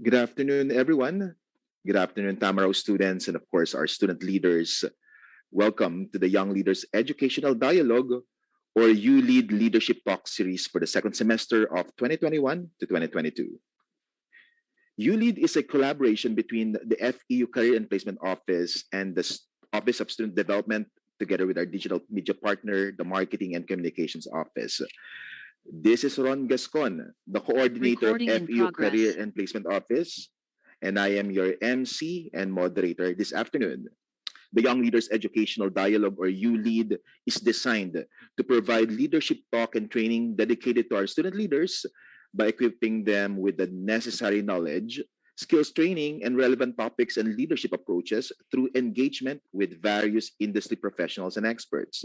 Good afternoon, everyone. Good afternoon, Tamaraw students, and of course, our student leaders. Welcome to the Young Leaders Educational Dialogue, or You Lead Leadership Talk series for the second semester of 2021 to 2022. You Lead is a collaboration between the FEU Career and Placement Office and the Office of Student Development, together with our digital media partner, the Marketing and Communications Office. This is Ron Gascon, the coordinator of Recording in FEU Career progress. and Placement Office, and I am your MC and moderator this afternoon. The Young Leaders Educational Dialogue, or ULEAD, is designed to provide leadership talk and training dedicated to our student leaders by equipping them with the necessary knowledge, skills training, and relevant topics and leadership approaches through engagement with various industry professionals and experts.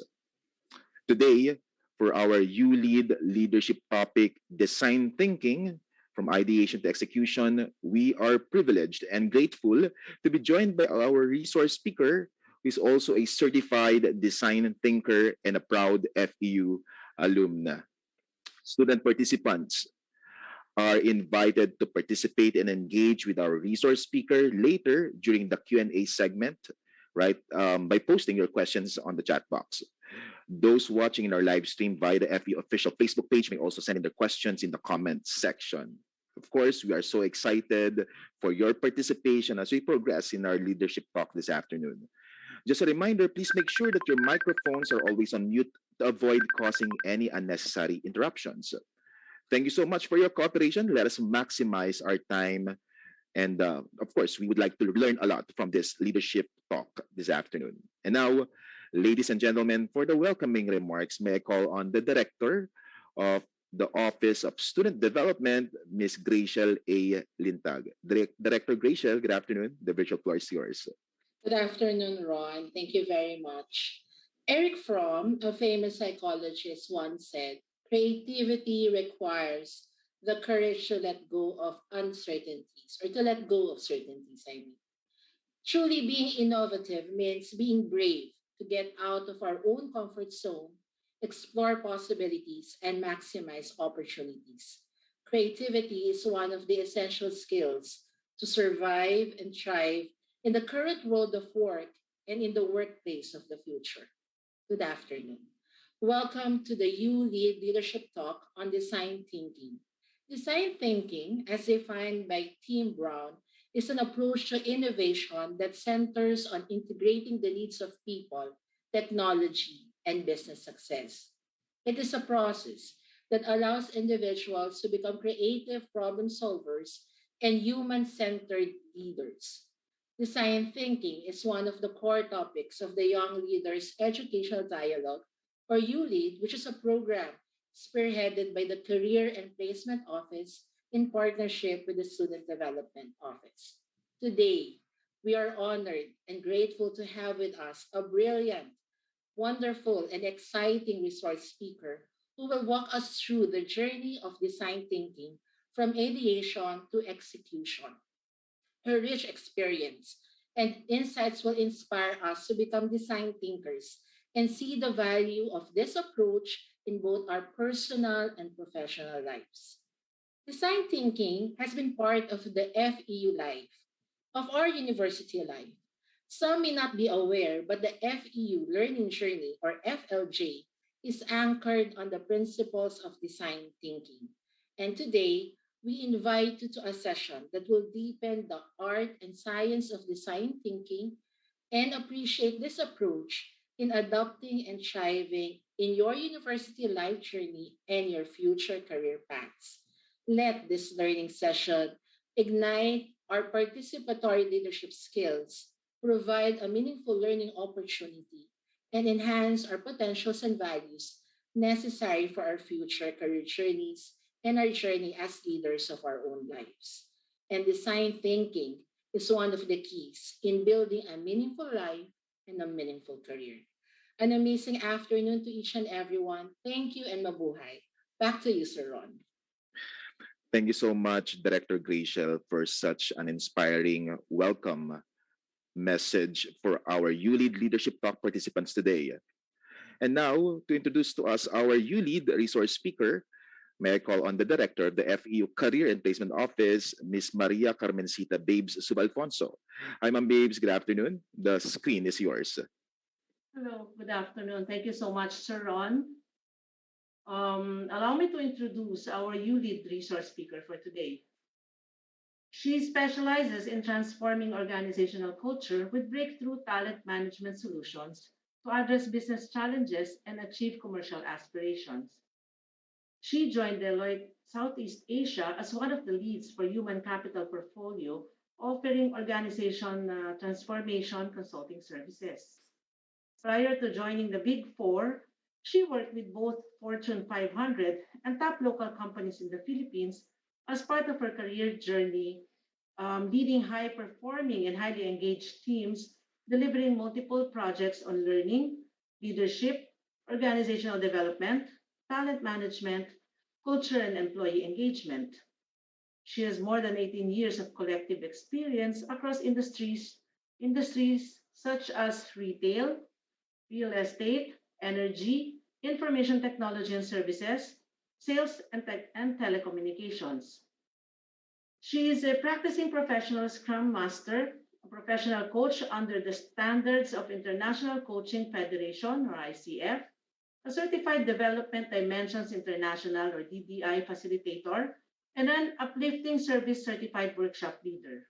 Today, for our ULEAD leadership topic, Design Thinking, from ideation to execution, we are privileged and grateful to be joined by our resource speaker, who is also a certified design thinker and a proud FEU alumna. Student participants are invited to participate and engage with our resource speaker later during the Q&A segment, right, by posting your questions on the chat box. Those watching in our live stream via the FE official Facebook page may also send in their questions in the comments section. Of course, we are so excited for your participation as we progress in our leadership talk this afternoon. Just a reminder, please make sure that your microphones are always on mute to avoid causing any unnecessary interruptions. Thank you so much for your cooperation. Let us maximize our time. And of course, we would like to learn a lot from this leadership talk this afternoon. And now, ladies and gentlemen, for the welcoming remarks, may I call on the director of the Office of Student Development, Ms. Graciel A. Lintag. Director Graciel, good afternoon. The virtual floor is yours. Good afternoon, Ron. Thank you very much. Eric Fromm, a famous psychologist, once said, creativity requires the courage to let go of uncertainties or to let go of certainties, I mean. Truly being innovative means being brave to get out of our own comfort zone, explore possibilities, and maximize opportunities. Creativity is one of the essential skills to survive and thrive in the current world of work and in the workplace of the future. Good afternoon. Welcome to the You Lead Leadership Talk on Design Thinking. Design thinking, as defined by Tim Brown, is an approach to innovation that centers on integrating the needs of people, technology, and business success. It is a process that allows individuals to become creative problem solvers and human centered leaders. Design thinking is one of the core topics of the Young Leaders Educational Dialogue, or ULEAD, which is a program spearheaded by the Career and Placement Office in partnership with the Student Development Office. Today, we are honored and grateful to have with us a brilliant, wonderful, and exciting resource speaker who will walk us through the journey of design thinking from ideation to execution. Her rich experience and insights will inspire us to become design thinkers and see the value of this approach in both our personal and professional lives. Design thinking has been part of the FEU life, of our university life. Some may not be aware, but the FEU Learning Journey, or FLJ, is anchored on the principles of design thinking. And today, we invite you to a session that will deepen the art and science of design thinking and appreciate this approach in adopting and thriving in your university life journey and your future career paths. Let this learning session ignite our participatory leadership skills, provide a meaningful learning opportunity, and enhance our potentials and values necessary for our future career journeys and our journey as leaders of our own lives. And design thinking is one of the keys in building a meaningful life and a meaningful career. An amazing afternoon to each and everyone. Thank you and mabuhay. Back to you, Sir Ron. Thank you so much, Director Graciel, for such an inspiring welcome message for our ULEAD Leadership Talk participants today. And now, to introduce to us our ULEAD resource speaker, May I call on the Director of the FEU Career and Placement Office, Ms. Maria Carmencita Babes Subalfonso. Hi, Ma'am Babes. Good afternoon. The screen is yours. Hello, good afternoon. Thank you so much, Sir Ron. Allow me to introduce our ULEAD resource speaker for today. She specializes in transforming organizational culture with breakthrough talent management solutions to address business challenges and achieve commercial aspirations. She joined Deloitte Southeast Asia as one of the leads for human capital portfolio, offering organization transformation consulting services. Prior to joining the Big Four, she worked with both Fortune 500 and top local companies in the Philippines as part of her career journey, leading high performing and highly engaged teams, delivering multiple projects on learning, leadership, organizational development, talent management, culture, and employee engagement. She has more than 18 years of collective experience across industries such as retail, real estate, energy, information technology and services, sales, and telecommunications. She is a practicing professional Scrum Master, a professional coach under the Standards of International Coaching Federation, or ICF, a Certified Development Dimensions International, or DDI facilitator, and an Uplifting Service Certified Workshop Leader.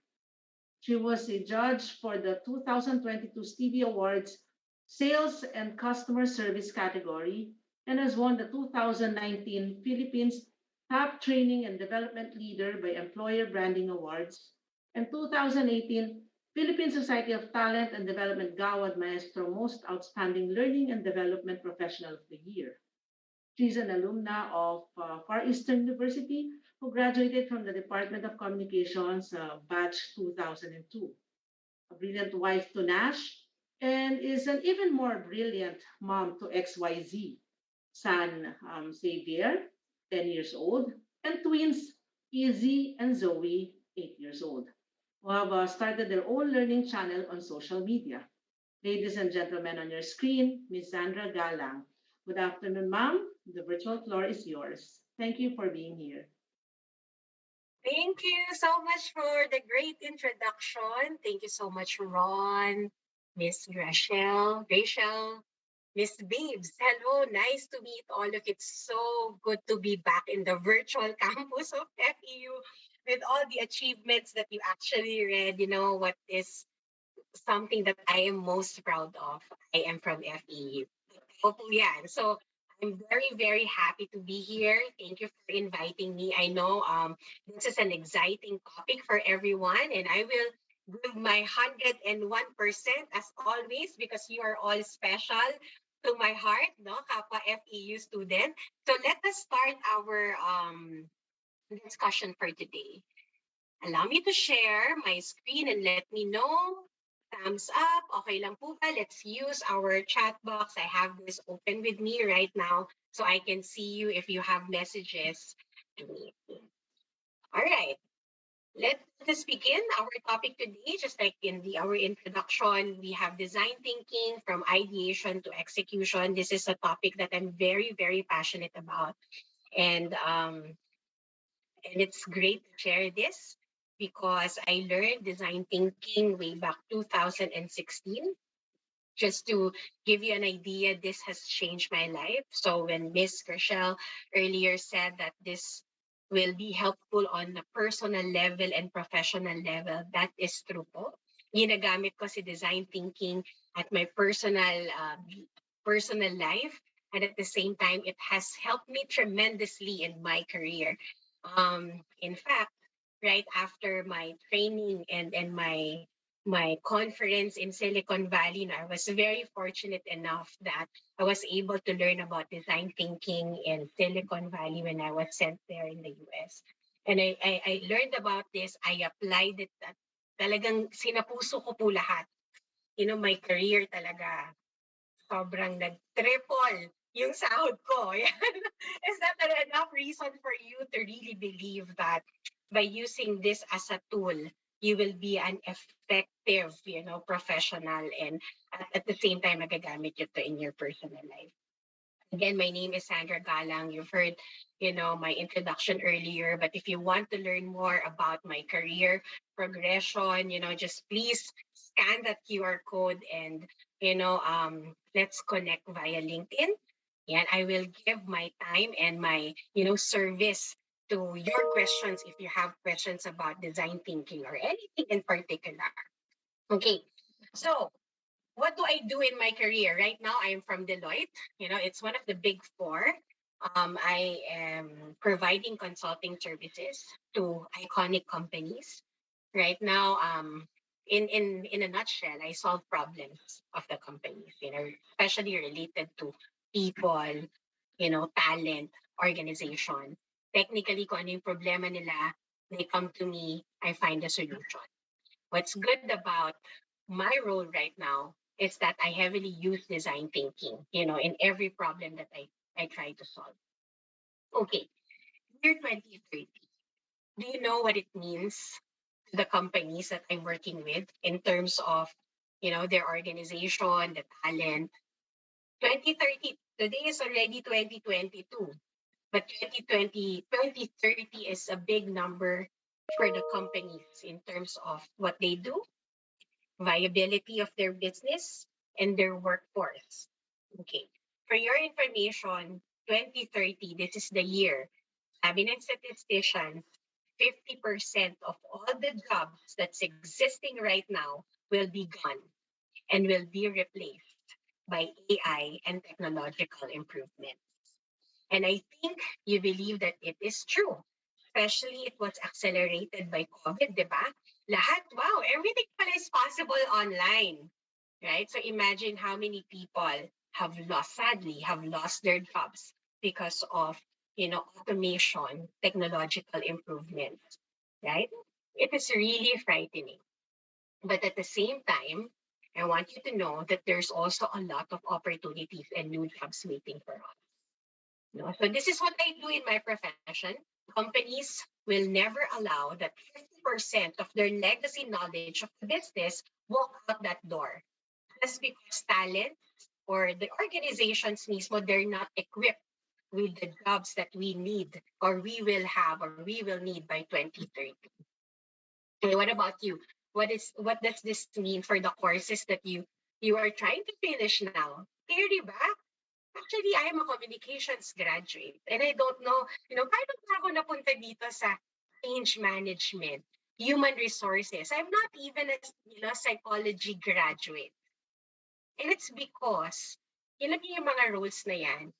She was a judge for the 2022 Stevie Awards Sales and Customer Service category and has won the 2019 Philippines Top Training and Development Leader by Employer Branding Awards and 2018 Philippine Society of Talent and Development Gawad Maestro Most Outstanding Learning and Development Professional of the Year. She's an alumna of Far Eastern University who graduated from the Department of Communications batch 2002. A brilliant wife to Nash, and is an even more brilliant mom to XYZ, son Xavier, 10 years old, and twins Izzy and Zoe, 8 years old, who have started their own learning channel on social media. Ladies and gentlemen, on your screen, Ms. Xandra Galang. Good afternoon, ma'am. The virtual floor is yours. Thank you for being here. Thank you so much for the great introduction. Thank you so much, Ron, Miss Rachel, Miss Babes. Hello, nice to meet all of you. It's so good to be back in the virtual campus of FEU with all the achievements that you actually read. You know what is something that I am most proud of. I am from FEU. Hopefully, yeah. So I'm very, very happy to be here. Thank you for inviting me. I know this is an exciting topic for everyone, and I will give my 101% as always because you are all special to my heart, no, Kappa FEU student. So let us start our discussion for today. Allow me to share my screen and let me know. Thumbs up. Okay lang po ba? Let's use our chat box. I have this open with me right now so I can see you if you have messages to me. All right. Let us begin our topic today. Just like in our introduction, we have design thinking from ideation to execution. This is a topic that I'm very, very passionate about. And it's great to share this because I learned design thinking way back 2016. Just to give you an idea, this has changed my life. So when Miss Rochelle earlier said that this will be helpful on a personal level and professional level, that is true po. Ginagamit ko si design thinking at my personal life. And at the same time, it has helped me tremendously in my career. In fact, right after my training and my conference in Silicon Valley, I was very fortunate enough that I was able to learn about design thinking in Silicon Valley when I was sent there in the US. And I learned about this. I applied it. Talagang sinapuso ko po lahat. You know, my career talaga sobrang nag-triple yung sahod ko. Is that enough reason for you to really believe that by using this as a tool, you will be an effective, professional and at the same time magagamit ito in your personal life? Again, my name is Xandra Galang. You've heard, my introduction earlier. But if you want to learn more about my career progression, just please scan that QR code and, let's connect via LinkedIn. And I will give my time and my, service to your questions if you have questions about design thinking or anything in particular. Okay. So what do I do in my career? Right now, I'm from Deloitte. It's one of the big four. I am providing consulting services to iconic companies. Right now, in a nutshell, I solve problems of the companies, especially related to people, talent, organization. Technically, kung ano yung problema nila, they come to me, I find a solution. What's good about my role right now is that I heavily use design thinking, in every problem that I try to solve. Okay, year 2030. Do you know what it means to the companies that I'm working with in terms of, their organization, the talent? 2030, today is already 2022, but 2030 is a big number for the companies in terms of what they do, viability of their business, and their workforce. Okay. For your information, 2030, this is the year. Sabi ng statisticians, 50% of all the jobs that's existing right now will be gone and will be replaced by AI and technological improvement. And I think you believe that it is true. Especially it was accelerated by COVID, di ba? Lahat, wow, everything pala is possible online, right? So imagine how many people sadly, have lost their jobs because of, automation, technological improvements, right? It is really frightening. But at the same time, I want you to know that there's also a lot of opportunities and new jobs waiting for us. No? So this is what I do in my profession. Companies will never allow that 50% of their legacy knowledge of the business walk out that door. That's because talent or the organizations mismo, they're not equipped with the jobs that we need or we will have or we will need by 2030. Okay, what about you? What does this mean for the courses that you are trying to finish now? Clear, di ba? Actually, I am a communications graduate and I don't know, paano ba ako napunta dito sa change management, human resources. I'm not even a psychology graduate. And it's because, yung mga roles na yan,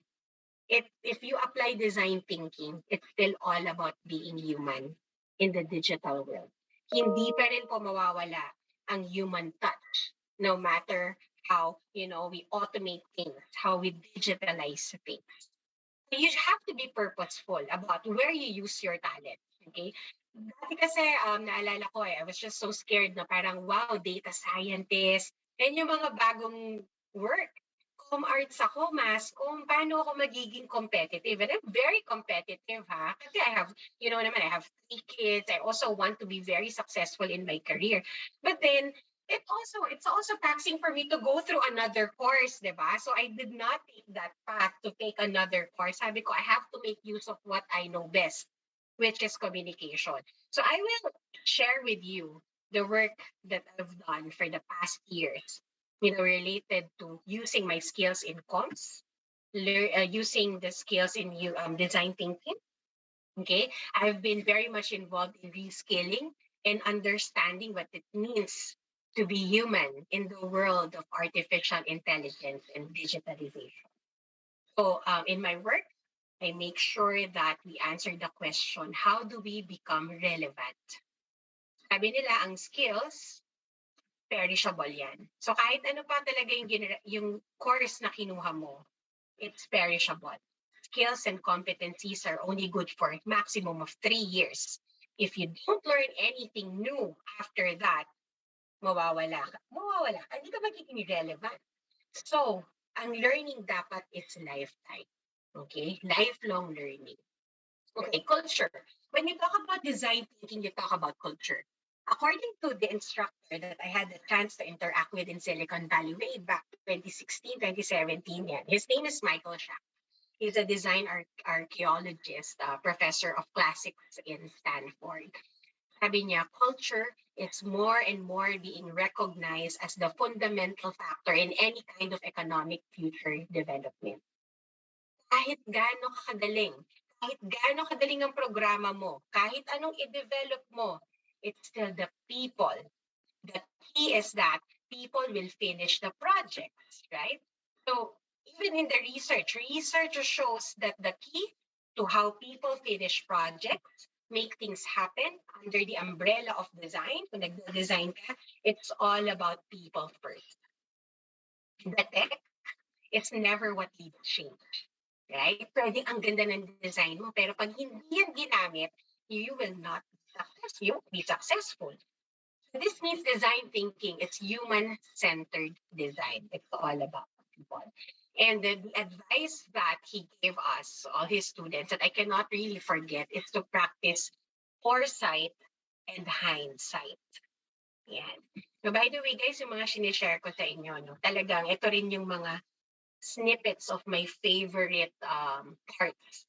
if you apply design thinking, it's still all about being human in the digital world. Hindi pa rin po mawawala ang human touch, no matter how, we automate things, how we digitalize things. You have to be purposeful about where you use your talent. Okay? Dati kasi, naalala ko I was just so scared na parang, wow, data scientist, and yung mga bagong work. Com arts ako, mass com, paano ako magiging competitive? And I'm very competitive, ha? Kasi I have, I have 3 kids. I also want to be very successful in my career. But then, it's also taxing for me to go through another course, diba? So I did not take that path to take another course. Sabi ko, I have to make use of what I know best, which is communication. So I will share with you the work that I've done for the past years, related to using my skills in comms, using the skills in design thinking. Okay, I've been very much involved in reskilling and understanding what it means to be human in the world of artificial intelligence and digitalization. So in my work, I make sure that we answer the question, how do we become relevant? Sabi nila, ang skills, perishable yan. So kahit ano pa talaga yung course na kinuha mo, it's perishable. Skills and competencies are only good for a maximum of 3 years. If you don't learn anything new after that, mawawala ka. Hindi ka magiging relevant. So, ang learning dapat is lifetime. Okay? Lifelong learning. Okay, culture. When you talk about design thinking, you talk about culture. According to the instructor that I had the chance to interact with in Silicon Valley way back 2016, 2017, his name is Michael Schack. He's a design archaeologist, professor of classics in Stanford. Sabi niya, culture is more and more being recognized as the fundamental factor in any kind of economic future development. Kahit gaano kakagaling, kahit gaano kagaling ang programa mo, kahit anong i-develop mo, it's still the people. The key is that people will finish the projects, right? So even in the research shows that the key to how people finish projects, make things happen under the umbrella of design, kung nag-design ka, it's all about people first. The tech, it's never what leads change. Right? Pwede ang ganda ng design mo, pero pag hindi yan ginamit, you will not be successful. So this means design thinking. It's human-centered design. It's all about people. And the advice that he gave us, all his students, that I cannot really forget, is to practice foresight and hindsight. Yan. So by the way, guys, yung mga sinishare ko sa inyo, no, talagang ito rin yung mga snippets of my favorite parts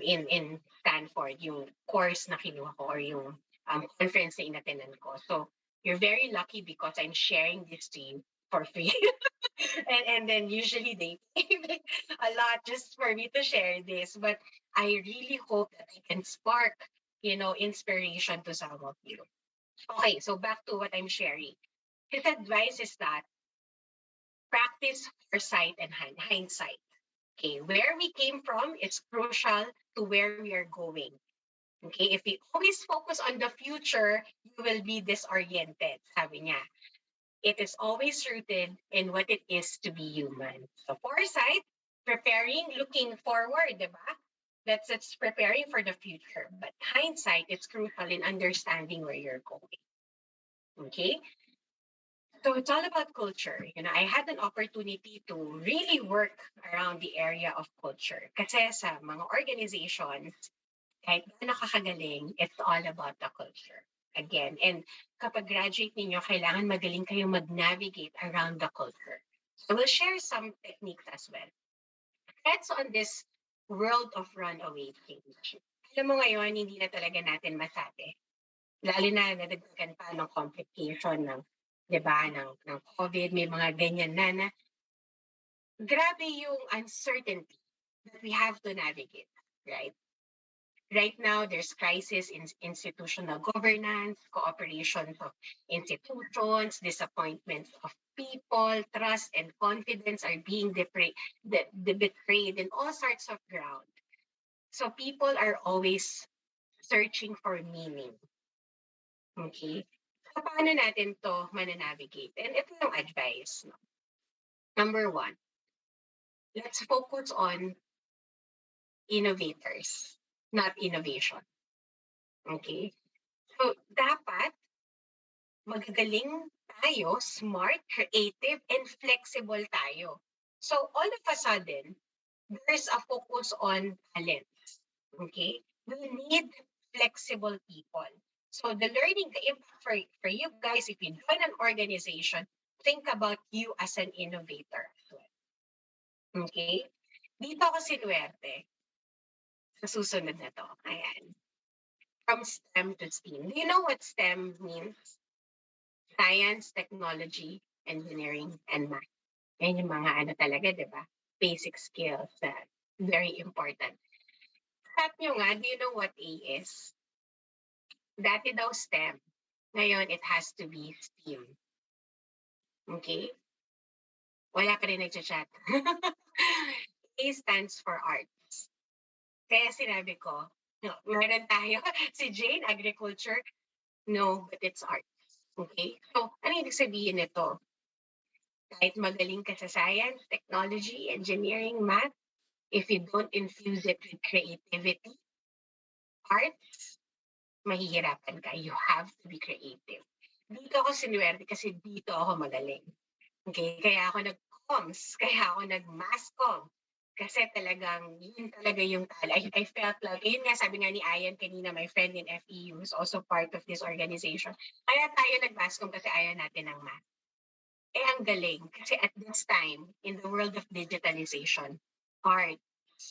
in Stanford, yung course na kinuha ko or yung conference na inatenan ko. So you're very lucky because I'm sharing this to you for free. and then usually they pay a lot just for me to share this. But I really hope that I can spark, inspiration to some of you. Okay, so back to what I'm sharing. His advice is that practice foresight and hindsight. Okay, where we came from is crucial to where we are going. Okay, if we always focus on the future, you will be disoriented, sabi niya. It is always rooted in what it is to be human. So foresight, preparing, looking forward, diba? That's preparing for the future. But hindsight, it's crucial in understanding where you're going. Okay? So it's all about culture. I had an opportunity to really work around the area of culture. Kasi sa mga organizations, kahit gaano kakagaling, it's all about the culture. Again, and kapag graduate ninyo, kailangan magaling kayo mag-navigate around the culture. So we'll share some techniques as well. That's on this world of runaway change. Alam mo ngayon, hindi na talaga natin masabi. Lalo na nadagdagan pa ng complication ng, diba, ng COVID, may mga ganyan na grabe yung uncertainty that we have to navigate, right? Right now, there's crisis in institutional governance, cooperation of institutions, disappointments of people, trust and confidence are being betrayed in all sorts of ground. So people are always searching for meaning. Okay? So paano natin to mananavigate? And ito yung advice. No? Number 1, let's focus on innovators, not innovation. Okay? So, dapat magagaling tayo, smart, creative, and flexible tayo. So, all of a sudden, there's a focus on talents. Okay? We need flexible people. So, the impact for you guys, if you join an organization, think about you as an innovator as well. Okay? Dito ako sinuwerte. Sa susunod na to. Ayan. From STEM to STEAM. Do you know what STEM means? Science, technology, engineering, and math. Yan yung mga talaga, di ba? Basic skills that very important. Sabi nyo nga, do you know what A is? Dati daw STEM. Ngayon, it has to be STEAM. Okay? Wala pa rin nagchat. A stands for art. Kaya sinabi ko, no, meron tayo, si Jane, agriculture. No, but it's art. Okay? So, ano ibig sabihin nito? Kahit magaling ka sa science, technology, engineering, math, if you don't infuse it with creativity, arts, mahihirapan ka. You have to be creative. Dito ako sinuwerte kasi dito ako magaling. Okay? Kaya ako nag-comms, kaya ako nag-mass comm. Kasi talagang, yun talaga yung tala. I felt like, yun nga, sabi nga ni Ayan kanina, my friend in FEU who's also part of this organization. Kaya tayo nag-bascom kasi ayaw natin ng math. Ang galing. Kasi at this time, in the world of digitalization, arts,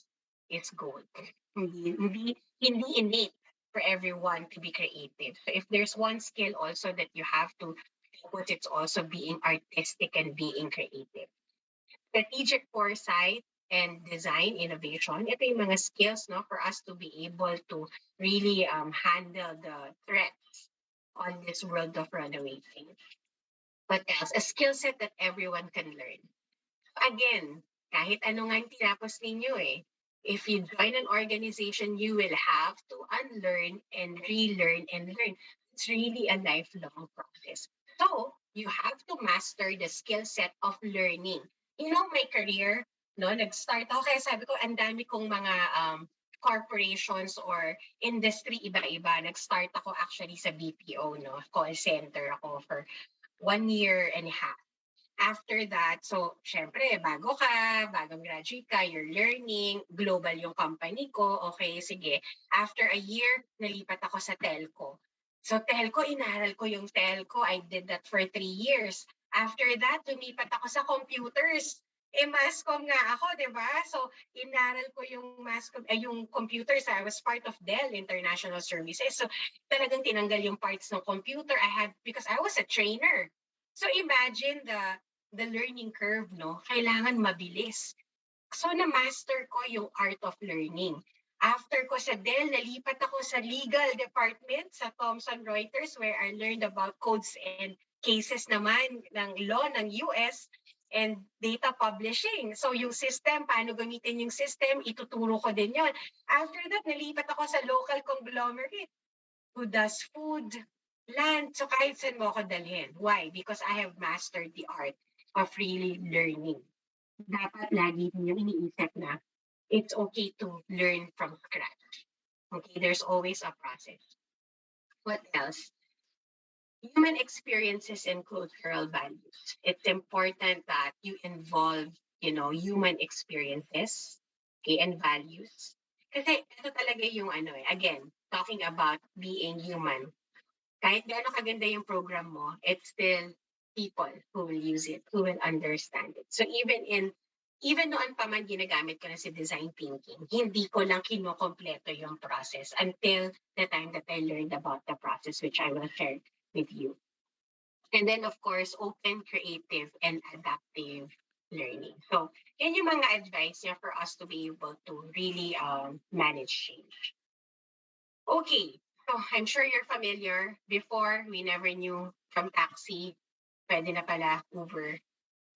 is gold. Hindi innate for everyone to be creative. So if there's one skill also that you have to focus, it's also being artistic and being creative. Strategic foresight and design innovation. Ito yung mga skills, no, for us to be able to really handle the threats on this world of runaway things. What else? A skill set that everyone can learn. Again, kahit ano nga tinapos ninyo if you join an organization, you will have to unlearn and relearn and learn. It's really a lifelong process. So, you have to master the skill set of learning. You know, my career, no, nag-start ako, kaya sabi ko, ang dami kong mga corporations or industry iba-iba. Nag-start ako actually sa BPO, no, call center ako for 1 year and a half. After that, so syempre, bagong graduate ka, you're learning, global yung company ko, okay, sige. After a year, nalipat ako sa telco. So telco, inaral ko yung telco. I did that for 3 years. After that, lumipat ako sa computers. Masscom nga ako, di ba? So, inaral ko yung yung computers. I was part of Dell International Services. So, talagang tinanggal yung parts ng computer because I was a trainer. So imagine the learning curve, no? Kailangan mabilis. So na-master ko yung art of learning. After ko sa Dell, nalipat ako sa legal department sa Thomson Reuters where I learned about codes and cases naman ng law ng US and data publishing. So yung system, paano gamitin yung system, ituturo ko din yon. After that, nalipat ako sa local conglomerate who does food, land. So kahit saan mo ako dalhin. Why? Because I have mastered the art of really learning. Dapat lagi ninyong iniisip na it's okay to learn from scratch. Okay, there's always a process. What else? Human experiences and cultural values. It's important that you involve, human experiences, okay, and values. Kasi ito talaga yung again, talking about being human. Kahit gaano kaganda yung program mo, it's still people who will use it, who will understand it. So even noon pa man ginagamit ko na si design thinking, hindi ko lang kinokompleto yung process until the time that I learned about the process, which I will share with you. And then, of course, open, creative, and adaptive learning. So, yan yung mga advice niya for us to be able to really manage change. Okay, so I'm sure you're familiar. Before, we never knew from taxi, pwede na pala Uber.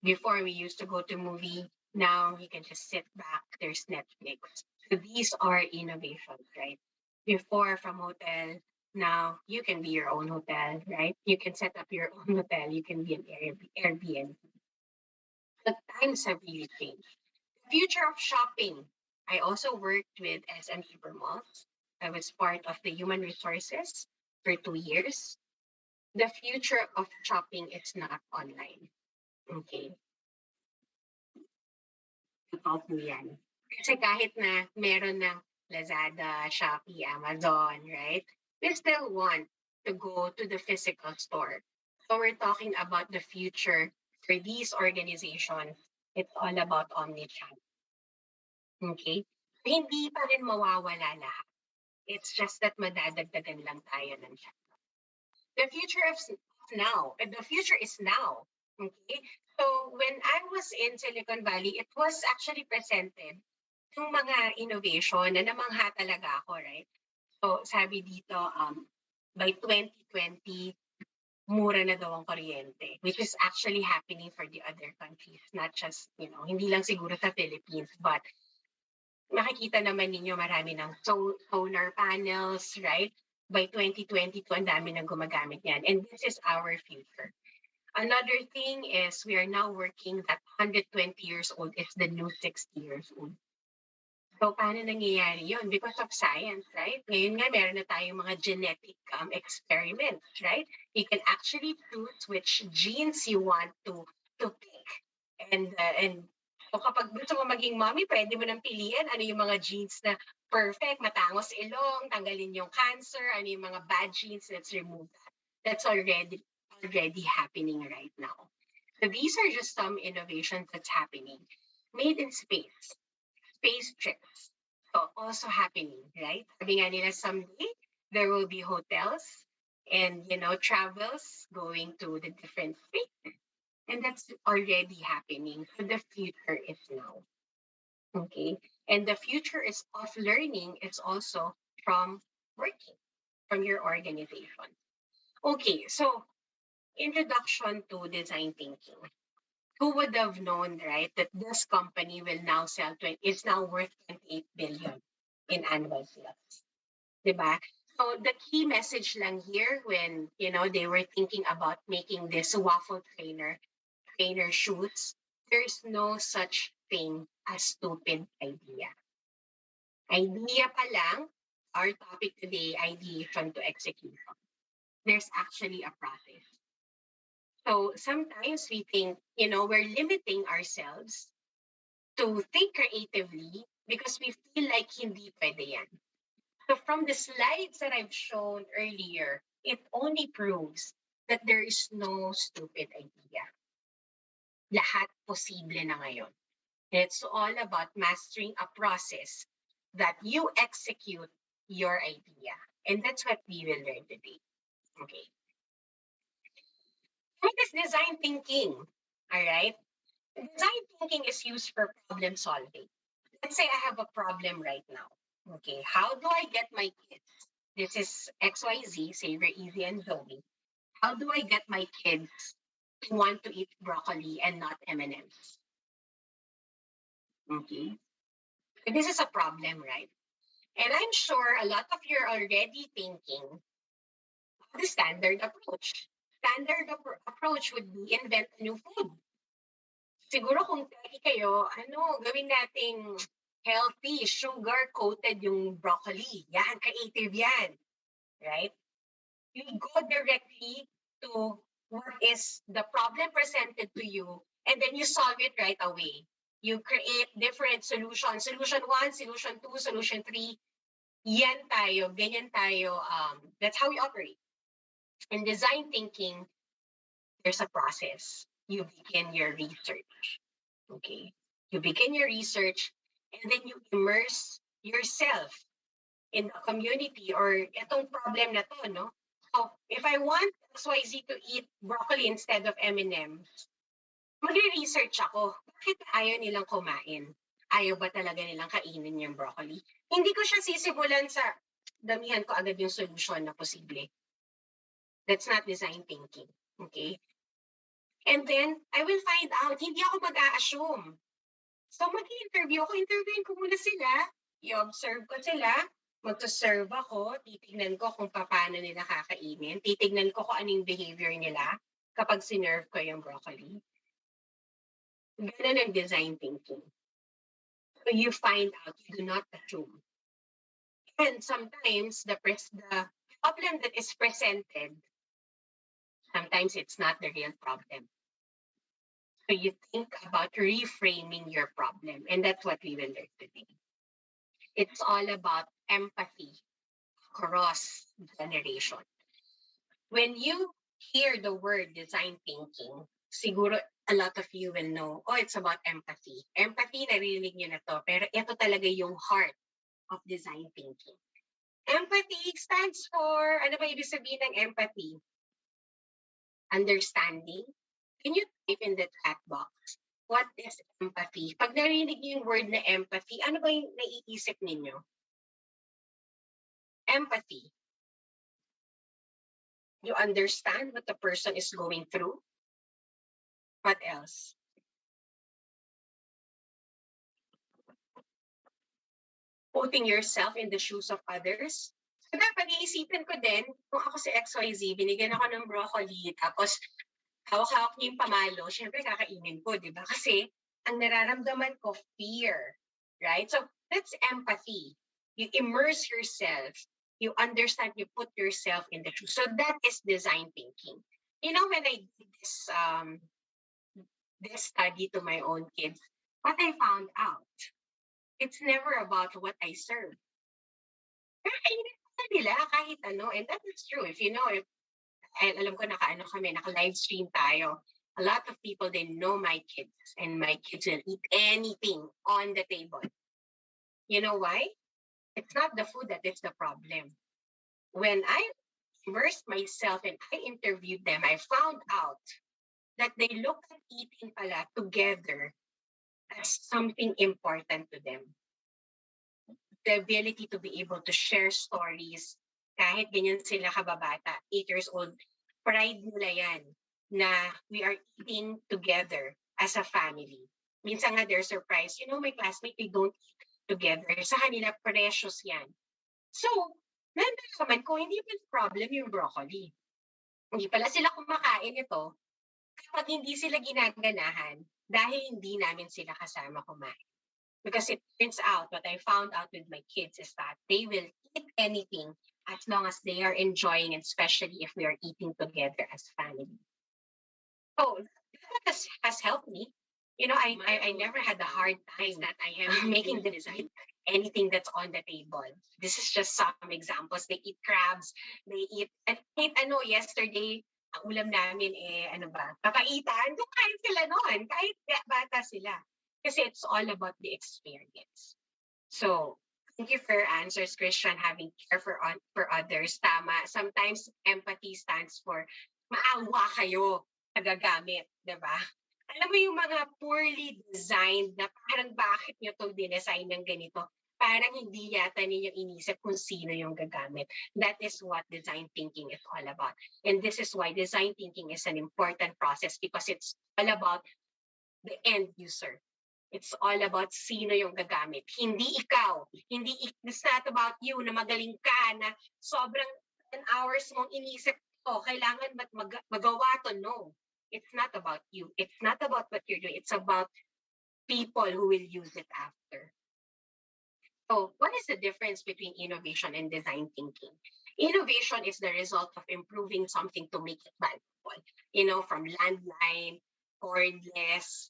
Before, we used to go to movie. Now, you can just sit back. There's Netflix. So these are innovations, right? Before, from hotel, now you can be your own hotel, right? You can set up your own hotel. You can be an Airbnb. The times have really changed. The future of shopping. I also worked with SM Supermalls. I was part of the human resources for 2 years. The future of shopping is not online. Okay? Totoo po yan. Kasi kahit na meron ng Lazada, Shopee, Amazon, right? We still want to go to the physical store. So we're talking about the future for these organizations. It's all about omnichannel. Okay? Hindi pa rin mawawala lahat. It's just that madadagdagan lang tayo ng channel. The future is now. Okay? So when I was in Silicon Valley, it was actually presented yung mga innovation na namangha talaga ako, right? So sabi dito, by 2020, mura na daw ang kuryente, which is actually happening for the other countries, not just, hindi lang siguro sa Philippines, but makikita naman ninyo marami ng solar panels, right? By 2022, ang dami nang gumagamit yan. And this is our future. Another thing is we are now working that 120 years old is the new 60 years old. So, paano nangyayari yun? Because of science, right? Ngayon nga, meron na tayong mga genetic experiments, right? You can actually choose which genes you want to pick. And so kapag gusto mo maging mommy, pwede mo nang piliin ano yung mga genes na perfect, matangos ilong, tanggalin yung cancer, ano yung mga bad genes, let's remove that. That's already happening right now. So these are just some innovations that's happening. Made in space trips. also happening, right? Sabi nga nila, someday there will be hotels and, travels going to the different states. And that's already happening. So the future is now. Okay. And the future is of learning. It's also from working, from your organization. Okay. So introduction to design thinking. Who would have known, right, that this company will now sell it's now worth 28 billion in annual sales. Diba? So the key message lang here when, they were thinking about making this waffle trainer shoes, there's no such thing as stupid idea. Idea pa lang, our topic today, ideation to execution. There's actually a process. So sometimes we think, we're limiting ourselves to think creatively because we feel like hindi pwede yan. So from the slides that I've shown earlier, it only proves that there is no stupid idea. Lahat posible na ngayon. It's all about mastering a process that you execute your idea. And that's what we will learn today. Okay. What is design thinking? All right. Design thinking is used for problem solving. Let's say I have a problem right now. Okay. How do I get my kids? This is XYZ, Saver, Easy, and Zoe. How do I get my kids to want to eat broccoli and not M&Ms? Okay. This is a problem, right? And I'm sure a lot of you are already thinking the standard approach. Standard approach would be invent a new food. Siguro kung techie kayo, gawin nating healthy, sugar-coated yung broccoli. Yan, creative yan. Right? You go directly to what is the problem presented to you, and then you solve it right away. You create different solutions. Solution 1, solution 2, solution 3. Yan tayo, ganyan tayo. That's how we operate. In design thinking, there's a process. You begin your research. Okay? You begin your research, and then you immerse yourself in a community or itong problem na to, no? So, if I want XYZ to eat broccoli instead of M&Ms, magre-research ako. Bakit ayaw nilang kumain? Ayaw ba talaga nilang kainin yung broccoli? Hindi ko siya sisimulan sa damihan ko agad yung solution na posible. That's not design thinking. Okay? And then, I will find out, hindi ako mag-a-assume. So, mag-interview ako. Interviewin ko muna sila. I-observe ko sila. Magto-serve ako. Titignan ko kung paano nila kakainin. Titignan ko kung anong behavior nila kapag sinerve ko yung broccoli. Ganun ang design thinking. So you find out, you do not assume. And sometimes the problem that is presented, sometimes it's not the real problem. So you think about reframing your problem, and that's what we will learn today. It's all about empathy across generation. When you hear the word design thinking, siguro a lot of you will know, it's about empathy. Empathy, narinig niyo na to, pero ito talaga yung heart of design thinking. Empathy stands for, ano ba ibig sabihin ng empathy? Understanding. Can you type in the chat box, what is empathy? Pag narinig niyo yung word na empathy, ano ba yung naiisip ninyo? Empathy. You understand what the person is going through? What else? Putting yourself in the shoes of others. So dapat iisipin ko din, kung ako si XYZ, binigyan ako ng broccoli, tapos hawak-hawak niya yung pamalo, syempre kakainin ko, di ba? Kasi ang nararamdaman ko, fear. Right? So that's empathy. You immerse yourself. You understand, you put yourself in the shoes. So that is design thinking. You know, when I did this study to my own kids, what I found out, it's never about what I serve. Kakainin nila kahit ano. And that is true. If you know, alam ko naka-live stream tayo. A lot of people, they know my kids. And my kids will eat anything on the table. You know why? It's not the food that is the problem. When I immersed myself and I interviewed them, I found out that they look at eating pala together as something important to them. The ability to be able to share stories, kahit ganyan sila kababata, 8 years old, pride nila yan na we are eating together as a family. Minsan nga they're surprised, my classmate, they don't eat together. Sa kanila, precious yan. So, nandun ko, hindi pa problem yung broccoli. Hindi pala sila kumakain ito kapag hindi sila ginaganahan dahil hindi namin sila kasama kumain. Because it turns out, what I found out with my kids is that they will eat anything as long as they are enjoying it, especially if we are eating together as family. So that has helped me. I never had a hard time that I am making them eat anything that's on the table. This is just some examples. They eat crabs, they eat, and yesterday, ang ulam namin papaitan. Kumain sila noon, kahit bata sila. Kasi it's all about the experience. So, thank you for your answers, Christian, having care for others. Tama. Sometimes empathy stands for maawa kayo nagagamit, di ba? Alam mo yung mga poorly designed na parang bakit nyo to dinesign ng ganito? Parang hindi yata ninyo inisip kung sino yung gagamit. That is what design thinking is all about. And this is why design thinking is an important process because it's all about the end user. It's all about sino yung gagamit. Hindi ikaw. It's not about you na magaling ka, na sobrang 10 hours mong inisip to. Kailangan magawa to. No. It's not about you. It's not about what you're doing. It's about people who will use it after. So what is the difference between innovation and design thinking? Innovation is the result of improving something to make it valuable. From landline, cordless,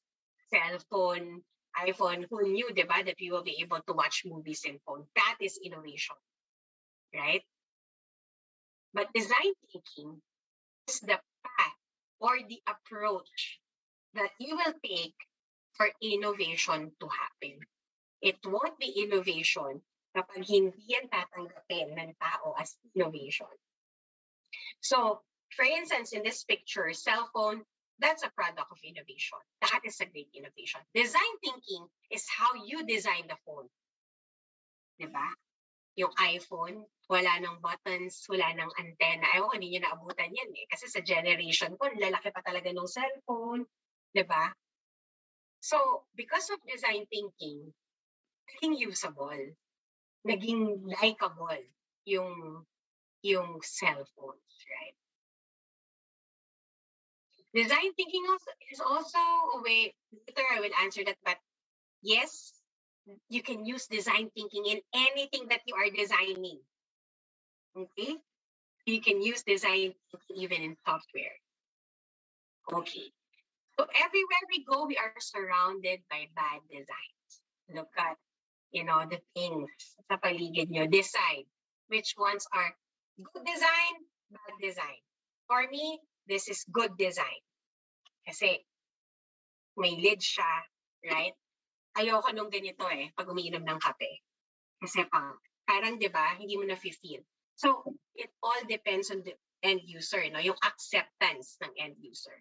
cell phone, iPhone, who knew, diba, that we will be able to watch movies in phone? That is innovation, right? But design thinking is the path or the approach that you will take for innovation to happen. It won't be innovation kapag hindi yan tatanggapin ng tao as innovation. So, for instance, in this picture, cell phone, that's a product of innovation. That is a great innovation. Design thinking is how you design the phone. Diba? Yung iPhone, wala ng buttons, wala ng antenna. Ayaw ko, hindi nyo naabutan yan eh. Kasi sa generation ko, lalaki pa talaga ng cellphone. Diba? So, because of design thinking, naging usable, naging likable yung cellphones, right? Design thinking is also a way, later I will answer that, but yes, you can use design thinking in anything that you are designing. Okay? You can use design thinking even in software. Okay. So everywhere we go, we are surrounded by bad designs. Look at, the things sa paligid nyo. Decide which ones are good design, bad design. For me, this is good design. Kasi may lid siya, right? Ayoko nung ganito pag umiinom ng kape. Kasi parang, di ba, hindi mo na-feel. So, it all depends on the end user, yung acceptance ng end user.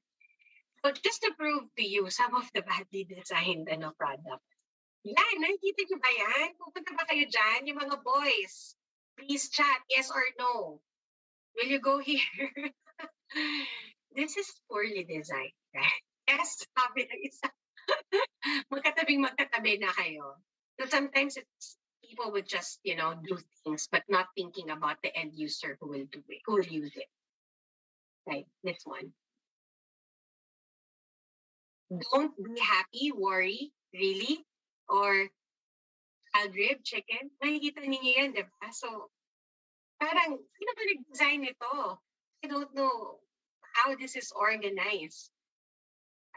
So, just to prove to you some of the badly designed product. Yan, nakikita nyo ba yan? Pupunta ba kayo dyan, yung mga boys? Please chat, yes or no. Will you go here? This is poorly designed, right? Yes, sabi ng isa. Magkatabi na kayo. So sometimes people would just, do things, but not thinking about the end user who will do it, who will use it. Right, this one. Don't be happy, worry, really? Or I'll rib chicken. Nakikita ninyo yan, di ba? So, parang, sino ba nag-design ito? I don't know how this is organized.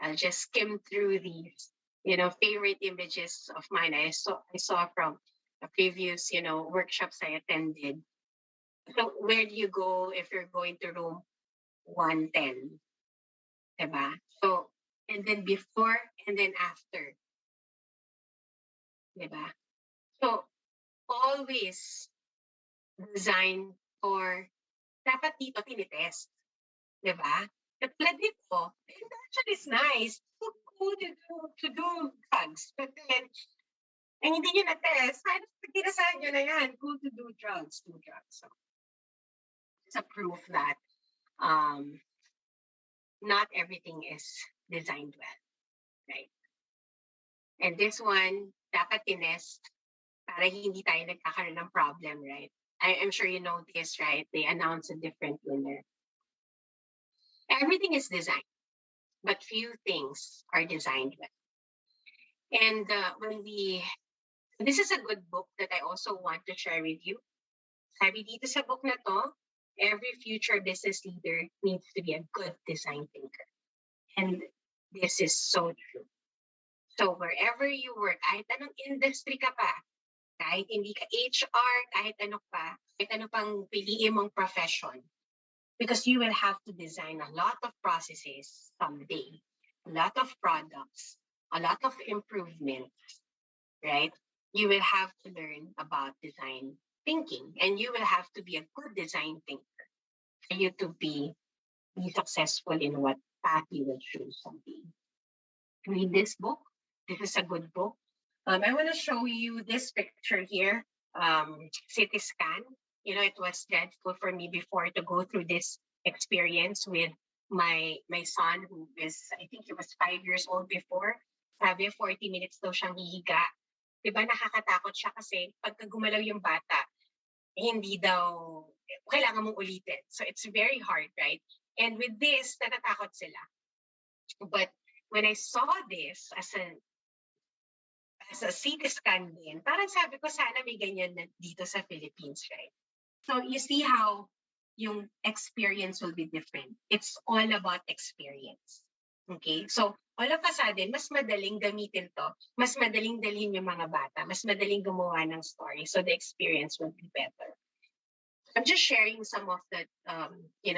I'll just skim through these, favorite images of mine I saw from the previous, workshops I attended. So where do you go if you're going to room 110? Diba? So, and then before and then after. Diba? So, always designed for, dapat dito tinitest. Diba? Katulad nito, the intention is nice to do drugs. But then, hindi nyo na-test, paano pagkinasahan nyo na yan? Cool to do drugs. So, it's a proof that not everything is designed well, right? And this one, dapat tinest para hindi tayo nagkakaroon ng problem, right? I'm sure you know this, right? They announce a different winner. Everything is designed, but few things are designed well. And this is a good book that I also want to share with you. Sabi dito sa book na to, every future business leader needs to be a good design thinker. And this is so true. So wherever you work, kahit anong industry ka pa, kahit hindi ka HR, kahit ano pang piliin mong profession, because you will have to design a lot of processes someday, a lot of products, a lot of improvements, right? You will have to learn about design thinking, and you will have to be a good design thinker for you to be successful in what path you will choose someday. Read this book. This is a good book. I want to show you this picture here, CT scan. You know, it was dreadful for me before to go through this experience with my son, who is, I think he was 5 years old before. Sabi, 40 minutes daw siyang hihiga. Diba nakakatakot siya kasi pagka gumalaw yung bata, hindi daw, kailangan mong ulitin. So it's very hard, right? And with this, natatakot sila. But when I saw this as a CT scan din, parang sabi ko, sana may ganyan na dito sa Philippines, right? So you see how yung experience will be different. It's all about experience. Okay? So all of a sudden, mas madaling gamitin to, mas madaling dalhin yung mga bata, mas madaling gumawa ng story, so the experience will be better. I'm just sharing some of the,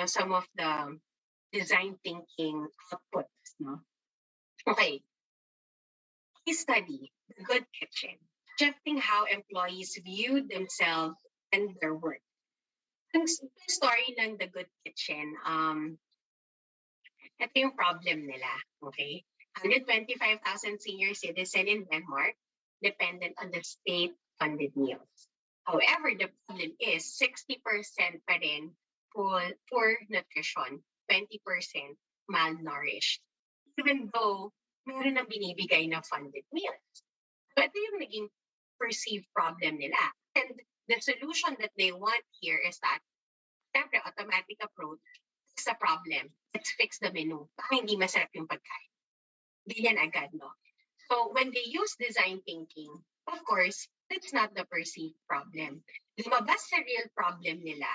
some of the design thinking outputs. No? Okay. Case study, The Good Kitchen, shifting how employees view themselves and their work. Yung story ng The Good Kitchen, ito yung problem nila, okay? 125,000 senior citizens in Denmark dependent on the state-funded meals. However, the problem is 60% pa rin poor nutrition, 20% malnourished. Even though meron na binibigay na funded meals. So ito yung naging perceived problem nila. And the solution that they want here is that, siyempre, automatic approach is the problem. Let's fix the menu. Baka hindi masarap yung pagkain. Ganyan agad, no? So when they use design thinking, of course, that's not the perceived problem. Lumabas sa real problem nila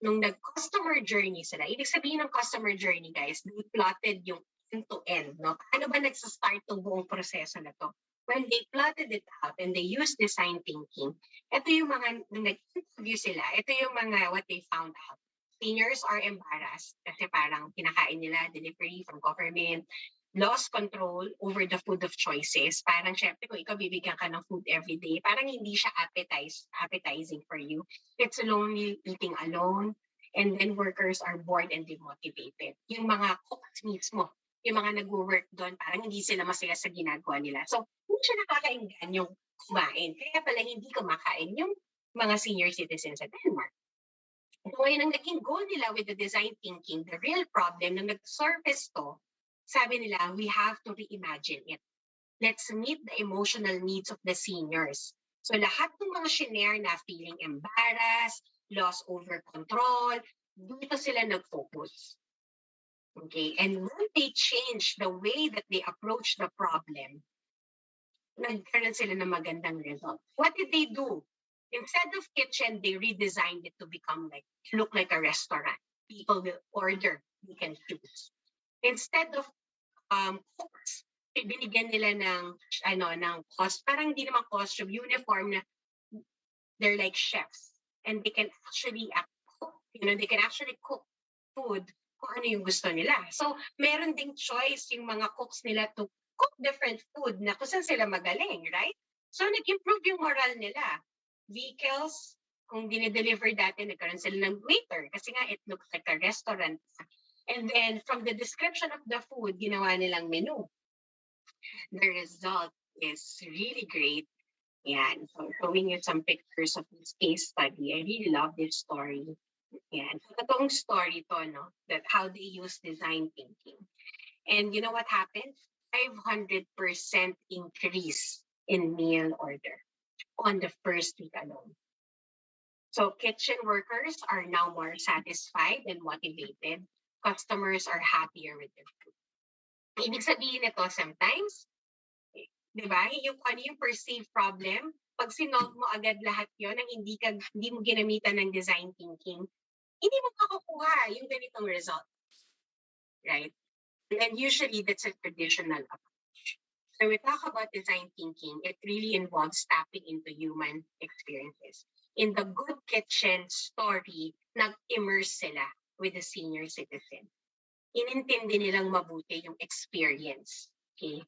nung nag-customer journey sila. Ibig sabihin ng customer journey, guys, they plotted yung end-to-end, no? Paano ba nagsastart yung buong proseso na to? When they plotted it out and they used design thinking, ito yung mga, nung nag-interview sila, ito yung mga what they found out. Seniors are embarrassed kasi parang kinakain nila delivery from government, lost control over the food of choices. Parang syempre kung ikaw bibigyan ka ng food every day, parang hindi siya appetizing for you. It's lonely eating alone. And then workers are bored and demotivated. Yung mga cooks mismo, yung mga nag-work doon, parang hindi sila masaya sa ginagawa nila. So, hindi siya nakakainggan yung kumain. Kaya pala hindi kumakain yung mga senior citizens sa Denmark. So, ngayon ang naging goal nila with the design thinking, the real problem, nung nag-surface to, sabi nila, we have to reimagine it. Let's meet the emotional needs of the seniors. So lahat ng mga shinare na feeling embarrassed, loss over control, dito sila nag-focus. Okay? And when they change the way that they approach the problem, nagkaroon sila ng magandang result. What did they do? Instead of kitchen, they redesigned it to look like a restaurant. People will order, they can choose. Instead of cooks, binigyan nila ng cost, parang hindi naman costume, uniform na they're like chefs and they can actually cook, they can actually cook food kung ano yung gusto nila. So, meron ding choice yung mga cooks nila to cook different food na kung saan sila magaling, right? So, nag-improve yung moral nila. vehicles, kung dinideliver dati, nagkaroon sila ng waiter kasi nga it looks like a restaurant. And then from the description of the food, ginawa nilang menu. The result is really great. Yan. So showing you some pictures of this case study. I really love this story. Yan. So totoong story to, no? That how they use design thinking. And you know what happened? 500% increase in meal order on the first week alone. So kitchen workers are now more satisfied and motivated. Customers are happier with their food. Ibig sabihin nito, sometimes, di ba, yung ano yung perceived problem, pag sinolve mo agad lahat yon ang hindi mo ginamitan ng design thinking, hindi mo makukuha yung ganitong result. Right? And usually that's a traditional approach. So we talk about design thinking, it really involves tapping into human experiences. In the Good Kitchen story, nag-immerse sila with the senior citizen. Inintindi nilang mabuti yung experience, okay?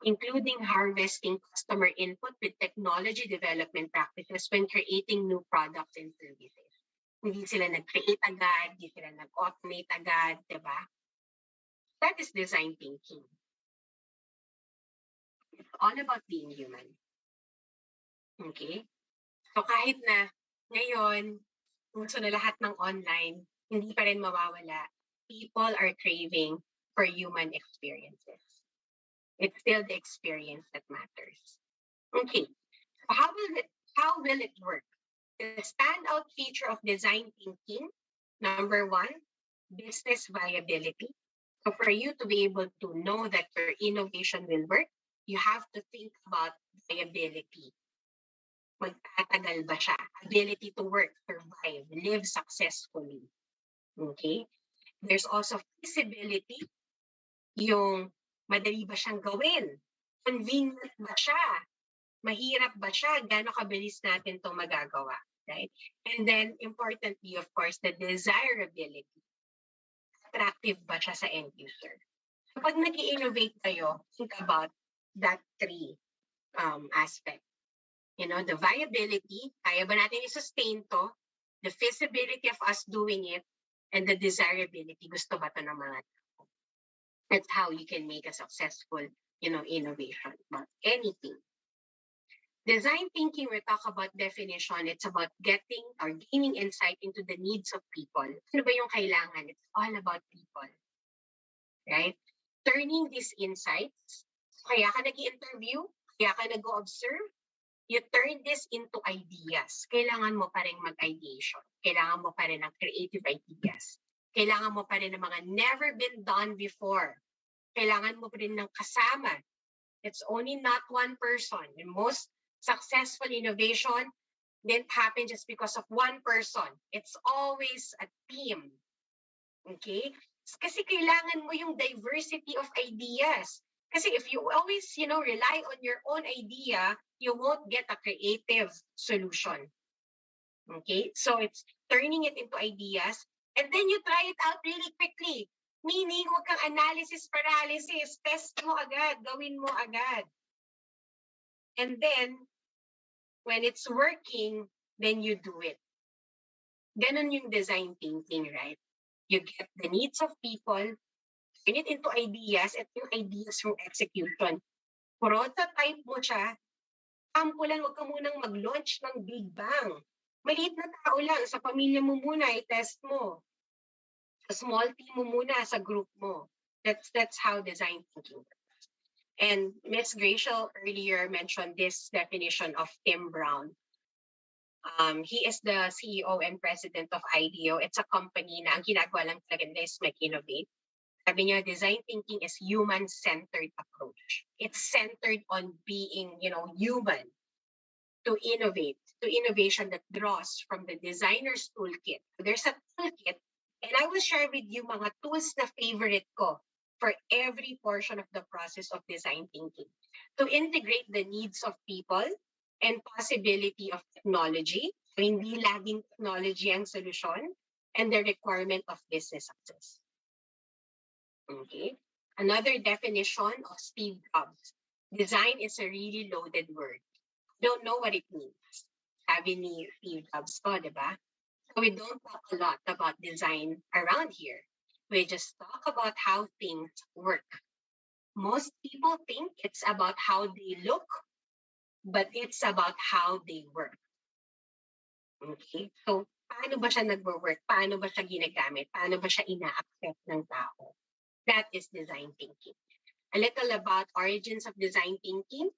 Including harvesting customer input with technology development practices when creating new products and services. Hindi sila nag-create agad, hindi sila nag-automate agad, di ba? That is design thinking. It's all about being human. Okay? So kahit na ngayon, uso na lahat ng online, hindi pa rin mawawala. People are craving for human experiences. It's still the experience that matters. Okay. So how will it work? The standout feature of design thinking, number one, business viability. So for you to be able to know that your innovation will work, you have to think about viability. Magtatagal ba siya? Ability to work, survive, live successfully. Okay? There's also feasibility. Yung madali ba siyang gawin? Convenient ba siya? Mahirap ba siya? Gano'ng kabilis natin itong magagawa? Right? And then, importantly, of course, the desirability. Attractive ba siya sa end user? So pag nag-i-innovate kayo, think about that three aspect. You know, the viability, kaya ba natin i-sustain to? The feasibility of us doing it, and the desirability, gusto ba to ng mga tao? That's how you can make a successful, innovation about anything. Design thinking, we talk about definition. It's about getting or gaining insight into the needs of people. Ano ba yung kailangan? It's all about people. Right? Turning these insights, kaya ka nag-i-interview, kaya ka nag-observe, you turn this into ideas. Kailangan mo pa rin mag-ideation. Kailangan mo pa rin ng creative ideas. Kailangan mo pa rin ng mga never been done before. Kailangan mo pa rin ng kasama. It's only not one person. And most successful innovation didn't happen just because of one person. It's always a team. Okay? Kasi kailangan mo yung diversity of ideas. Kasi if you always, rely on your own idea, you won't get a creative solution. Okay? So it's turning it into ideas, and then you try it out really quickly. Meaning, huwag kang analysis paralysis. Test mo agad. Gawin mo agad. And then, when it's working, then you do it. Ganon yung design thinking, right? You get the needs of people, turn it into ideas, at yung ideas yung execution. Prototype mo siya, sampulan, huwag ka munang mag-launch ng Big Bang. Maliit na tao lang, sa pamilya mo muna, i-test mo. Sa small team mo muna, sa group mo. That's how design thinking works. And Ms. Gracial earlier mentioned this definition of Tim Brown. He is the CEO and president of IDEO. It's a company na ang ginagawa lang talaga nila is mag-innovate. Sabi niya, design thinking is human-centered approach. It's centered on being, human to innovate, to innovation that draws from the designer's toolkit. There's a toolkit, and I will share with you mga tools na favorite ko for every portion of the process of design thinking. To integrate the needs of people and possibility of technology, so hindi laging technology ang solusyon, and the requirement of business success. Okay. Another definition of Steve Jobs. Design is a really loaded word. Don't know what it means. sabi ni Steve Jobs ko, di ba? So we don't talk a lot about design around here. We just talk about how things work. Most people think it's about how they look, but it's about how they work. Okay? So, paano ba siya nagwo-work? Paano ba siya ginagamit? Paano ba siya ina-accept ng tao? That is design thinking. A little about origins of design thinking.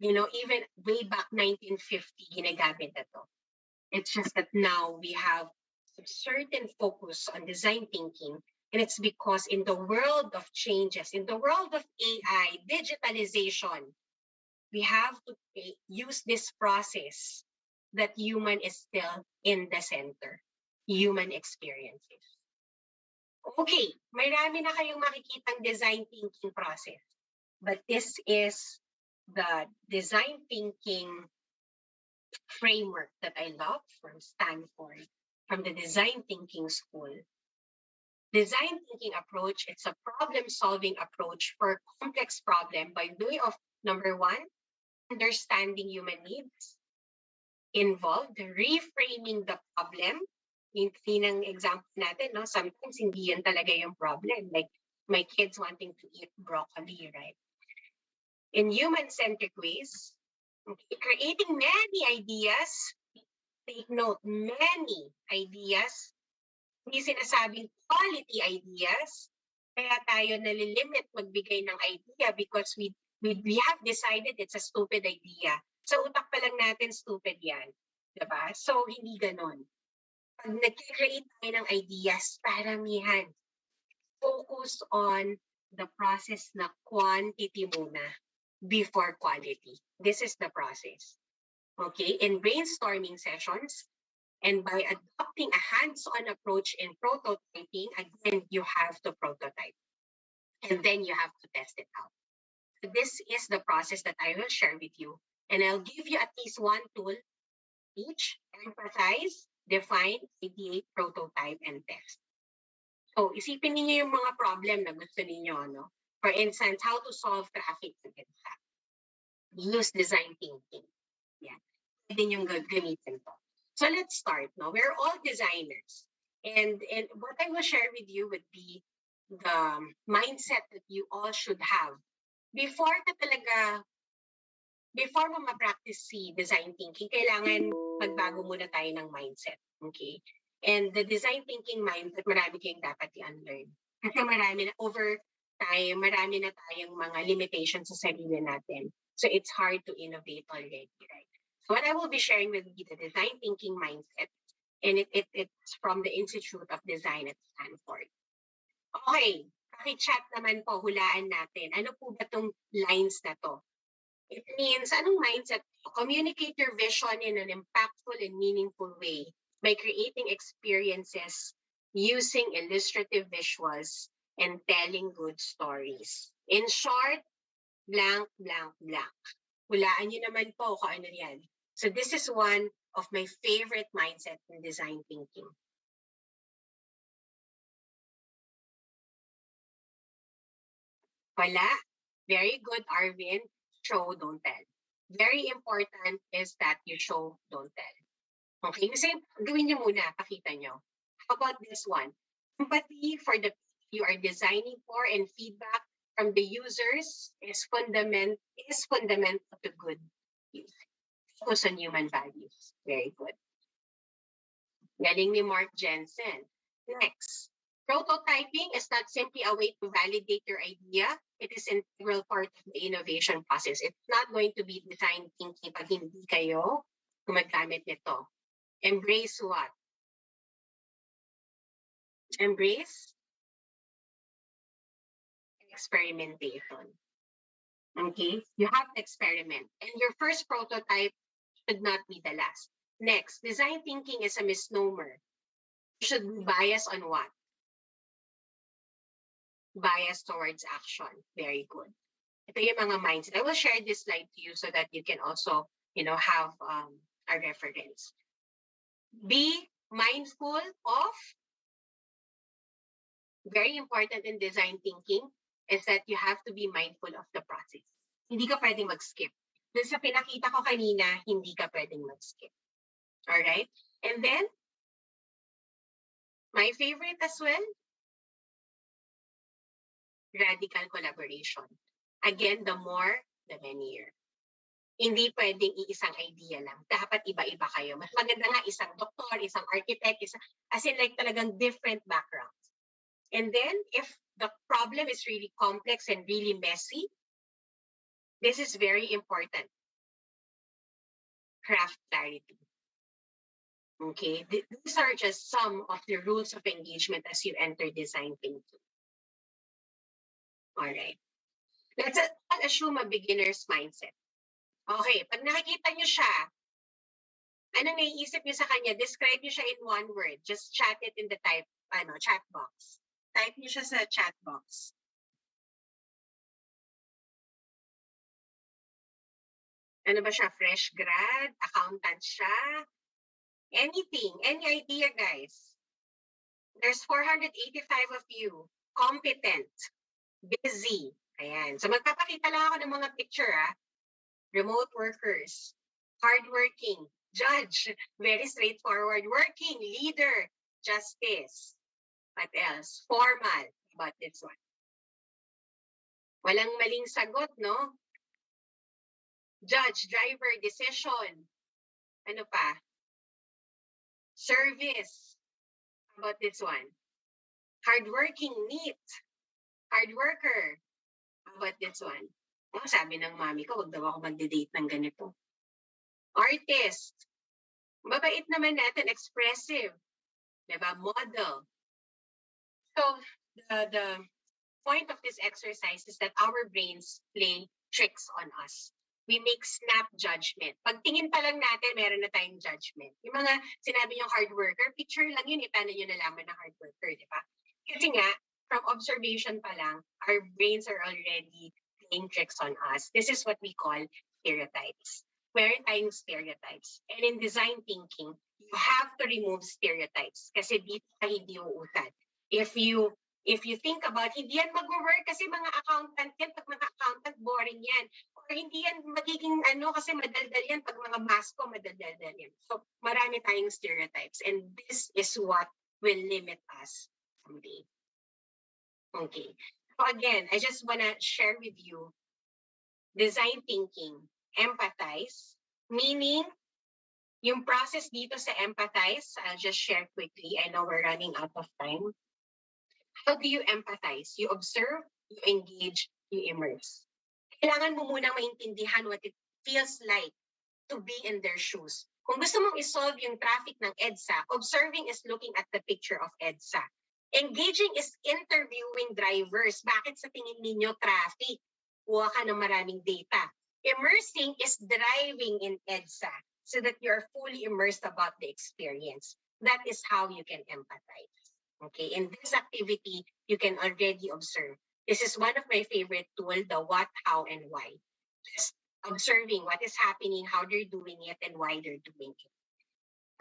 You know, even way back 1950, ginagamit na to. It's just that now we have a certain focus on design thinking. And it's because in the world of changes, in the world of AI, digitalization, we have to use this process that human is still in the center, human experiences. Okay, marami na kayong makikitang design thinking process. But this is the design thinking framework that I love from Stanford, from the design thinking school. Design thinking approach, it's a problem-solving approach for a complex problem by way of, number one, understanding human needs, involved reframing the problem. Yung kanang example natin, no? Sometimes hindi yan talaga yung problem. Like my kids wanting to eat broccoli, right? In human-centric ways, okay, creating many ideas, take note, many ideas, hindi sinasabing quality ideas, kaya tayo nalilimit magbigay ng idea because we have decided it's a stupid idea. Sa utak pa lang natin, stupid yan. Diba? So, hindi ganon. Pag nag-create tayo ng ideas, paramihan. Focus on the process na quantity muna before quality. This is the process. Okay? In brainstorming sessions, and by adopting a hands-on approach in prototyping, again, you have to prototype. And then you have to test it out. So this is the process that I will share with you. And I'll give you at least one tool each: empathize, define, ideate, prototype, and test. So isipin niyo yung mga problem na gusto niyo, no? For instance, how to solve traffic sa EDSA. Use design thinking. Yeah. Pwede niyong gamitin to. So let's start. No? We're all designers. And what I will share with you would be the mindset that you all should have before mo ma-practice si design thinking, kailangan magbago muna tayo ng mindset. Okay? And the design thinking mindset, marami kayong dapat i-unlearn. Kasi over time, marami na tayong mga limitations sa sarili natin. So it's hard to innovate already, right? So what I will be sharing with you, the design thinking mindset, and it's from the Institute of Design at Stanford. Okay, paki-chat naman po, hulaan natin. Ano po ba itong lines na to? It means, anong mindset? Communicate your vision in an impactful and meaningful way by creating experiences using illustrative visuals and telling good stories. In short, blank, blank, blank. Hulaan nyo naman po kung ano yan. So this is one of my favorite mindsets in design thinking. Wala. Very good, Arvin. Show, don't tell. Very important is that you show, don't tell. Okay? Kasi gawin nyo muna, pakita nyo. How about this one? Empathy for the people you are designing for and feedback from the users is fundamental to good use. Focus on human values. Very good. Galing ni Mark Jensen. Next. Prototyping is not simply a way to validate your idea. It is an integral part of the innovation process. It's not going to be design thinking pag hindi kayo gumagamit nito. Embrace what? Embrace experimentation. Okay? You have to experiment. And your first prototype should not be the last. Next, design thinking is a misnomer. You should be biased on what? Bias towards action. Very good. Ito yung mga mindset. I will share this slide to you so that you can also, have a reference. Be mindful of, very important in design thinking, is that you have to be mindful of the process. Hindi ka pwedeng mag-skip. dun sa pinakita ko kanina, hindi ka pwedeng mag-skip. Alright? And then, my favorite as well, radical collaboration. Again, the more, the merrier. Hindi pwedeng iisang idea lang. Dapat iba-iba kayo. Mas maganda nga isang doktor, isang architect, as in like talagang different backgrounds. And then, if the problem is really complex and really messy, this is very important. Craft clarity. Okay, these are just some of the rules of engagement as you enter design thinking. All right. Let's assume a beginner's mindset. Okay, pag nakikita nyo siya, ano naiisip nyo sa kanya? Describe nyo siya in one word. Just chat it in the chat box. Type nyo siya sa chat box. Ano ba siya? Fresh grad? Accountant siya? Anything. Any idea, guys? There's 485 of you. Competent. Busy. Ayan. So magpapakita lang ako ng mga picture, Remote workers. Hardworking. Judge. Very straightforward. Working. Leader. Justice. What else? Formal. About this one. Walang maling sagot, no? Judge. Driver. Decision. Ano pa? Service. About this one. Hardworking. Neat. Hard worker. How about this one? Oh, sabi ng mami ko, huwag daw ako magde-date ng ganito. Artist. Mabait naman natin, expressive. Diba? Model. So, the point of this exercise is that our brains play tricks on us. We make snap judgment. Pagtingin pa lang natin, meron na tayong judgment. Yung mga sinabi yung hard worker, picture lang yun, paano nyo nalaman na hard worker, di ba? Kasi nga, from observation pa lang, our brains are already playing tricks on us. This is what we call stereotypes. Meron tayong stereotypes. And in design thinking, you have to remove stereotypes kasi dito ka hindi uutan. If you think about, hindi yan mag-work kasi mga accountant yan, pag mga accountant, boring yan. Or hindi yan magiging kasi madaldal yan, pag mga masko, madaldal yan. So, marami tayong stereotypes. And this is what will limit us someday. Okay. So again, I just want to share with you design thinking, empathize, meaning yung process dito sa empathize, I'll just share quickly. I know we're running out of time. How do you empathize? You observe, you engage, you immerse. Kailangan mo munang maintindihan what it feels like to be in their shoes. Kung gusto mong isolve yung traffic ng EDSA, observing is looking at the picture of EDSA. Engaging is interviewing drivers. Bakit sa tingin ninyo traffic? Kuha ka ng maraming data. Immersing is driving in EDSA so that you're fully immersed about the experience. That is how you can empathize. Okay, in this activity, you can already observe. This is one of my favorite tools, the what, how, and why. Just observing what is happening, how they're doing it, and why they're doing it.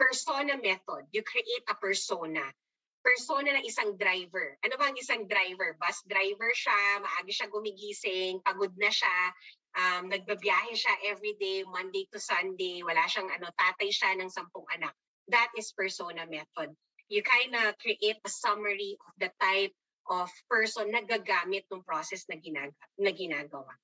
Persona method. You create a persona. Persona ng isang driver. Ano ba ang isang driver? Bus driver siya, maaga siya gumigising, pagod na siya, nagbabiyahe siya everyday, Monday to Sunday, wala siyang tatay siya ng 10 anak. That is persona method. You kind of create a summary of the type of person na gagamit ng process na ginagawa.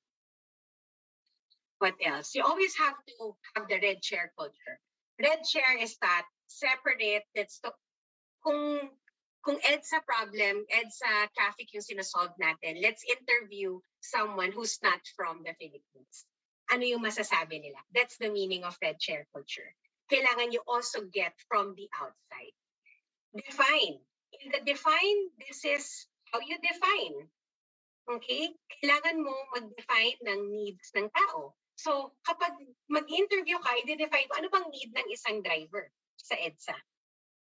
What else? You always have to have the red chair culture. Red chair is that separate, kung EDSA problem, EDSA traffic yung sinosolve natin, let's interview someone who's not from the Philippines. Ano yung masasabi nila? That's the meaning of red chair culture. Kailangan you also get from the outside. Define. In the define, this is how you define. Okay? Kailangan mo mag-define ng needs ng tao. So, kapag mag-interview ka, i-define mo, ano bang need ng isang driver sa EDSA?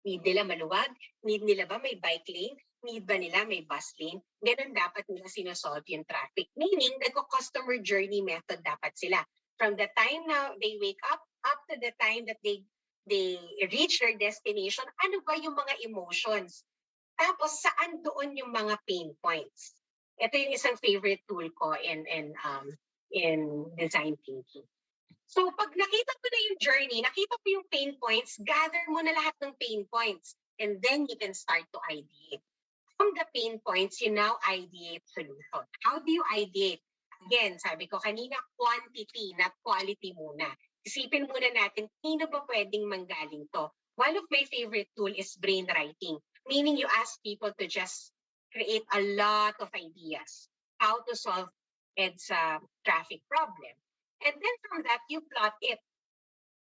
Need nila maluwag? Need nila ba may bike lane? Need ba nila may bus lane? Ganun dapat nila sinosolve yung traffic. Meaning, nagko-customer journey method dapat sila. From the time na they wake up to the time that they reach their destination, ano ba yung mga emotions? Tapos, saan doon yung mga pain points? Ito yung isang favorite tool ko in design thinking. So pag nakita mo na yung journey, nakita mo yung pain points, gather mo na lahat ng pain points. And then you can start to ideate. From the pain points, you now ideate solution. How do you ideate? Again, sabi ko kanina, quantity, not quality muna. Isipin muna natin, sino ba pwedeng manggaling to? One of my favorite tool is brainwriting, meaning you ask people to just create a lot of ideas, how to solve ED's traffic problem. And then from that, you plot it.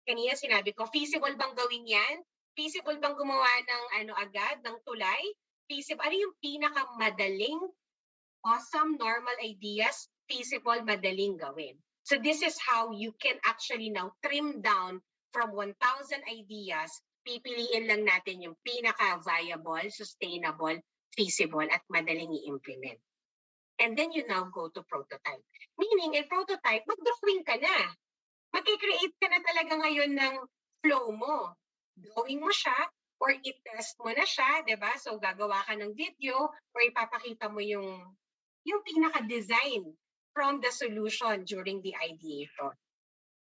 Kanina sinabi ko, feasible bang gawin yan? Feasible bang gumawa ng agad, ng tulay? Feasible, ano yung pinakamadaling, awesome, normal ideas, feasible, madaling gawin? So this is how you can actually now trim down from 1,000 ideas, pipiliin lang natin yung pinaka-viable, sustainable, feasible, at madaling i-implement. And then you now go to prototype. Meaning, in prototype, mag-drawing ka na. Mag-create ka na talaga ngayon ng flow mo. Drawing mo siya, or i-test mo na siya, di ba? So, gagawa ka ng video, or ipapakita mo yung pinaka-design from the solution during the ideation.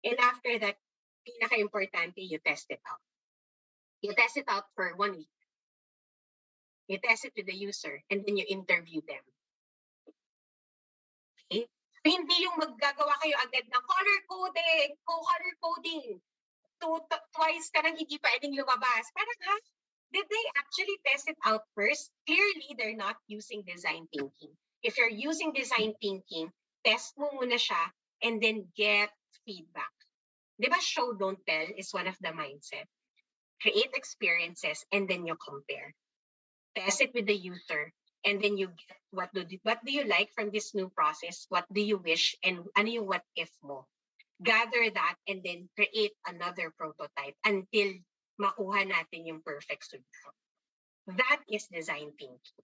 And after that, pinaka-importante, you test it out. You test it out for 1 week. You test it with the user, and then you interview them. Okay? So, hindi yung maggagawa kayo agad ng color coding. Twice ka nang hindi pwedeng lumabas. Parang, ha? Did they actually test it out first? Clearly, they're not using design thinking. If you're using design thinking, test mo muna siya, and then get feedback. Di ba show, don't tell is one of the mindset. Create experiences, and then you compare. Test it with the user, and then you get what do you like from this new process? What do you wish? And ano yung what if mo? Gather that, and then create another prototype until makuha natin yung perfect solution. That is design thinking.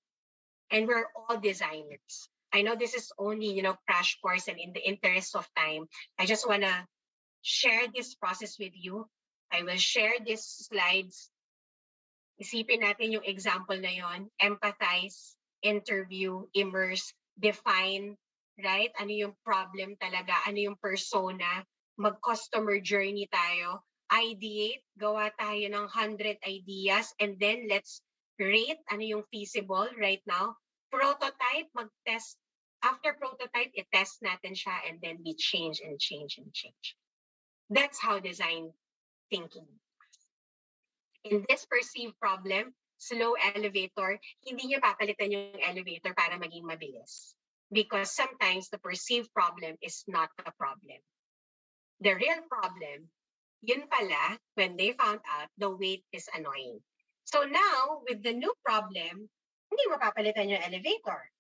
And we're all designers. I know this is only, crash course, and in the interest of time, I just want to share this process with you. I will share these slides. Isipin natin yung example na yon. Empathize, interview, immerse, define, right? Ano yung problem talaga? Ano yung persona? Mag-customer journey tayo. Ideate, gawa tayo ng 100 ideas, and then let's rate ano yung feasible right now. Prototype, mag-test. After prototype, i-test natin siya, and then we change and change and change. That's how design thinking. In this perceived problem, slow elevator, hindi niyo papalitan yung elevator para maging mabilis. Because sometimes the perceived problem is not the problem. The real problem, yun pala, when they found out, the wait is annoying. So now, with the new problem, hindi mo papalitan yung elevator.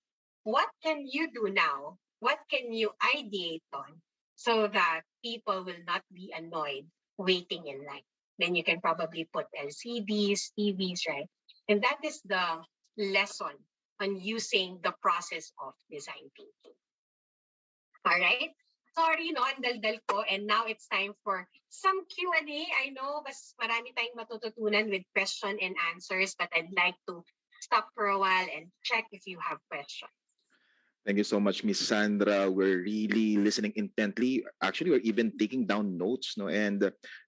What can you do now? What can you ideate on so that people will not be annoyed waiting in line? Then you can probably put LCDs, TVs, right? And that is the lesson on using the process of design thinking. All right? Sorry, no, ang daldal ko. And now it's time for some Q&A. I know, mas marami tayong matututunan with question and answers, but I'd like to stop for a while and check if you have questions. Thank you so much, Miss Sandra. We're really listening intently. Actually, we're even taking down notes, no? And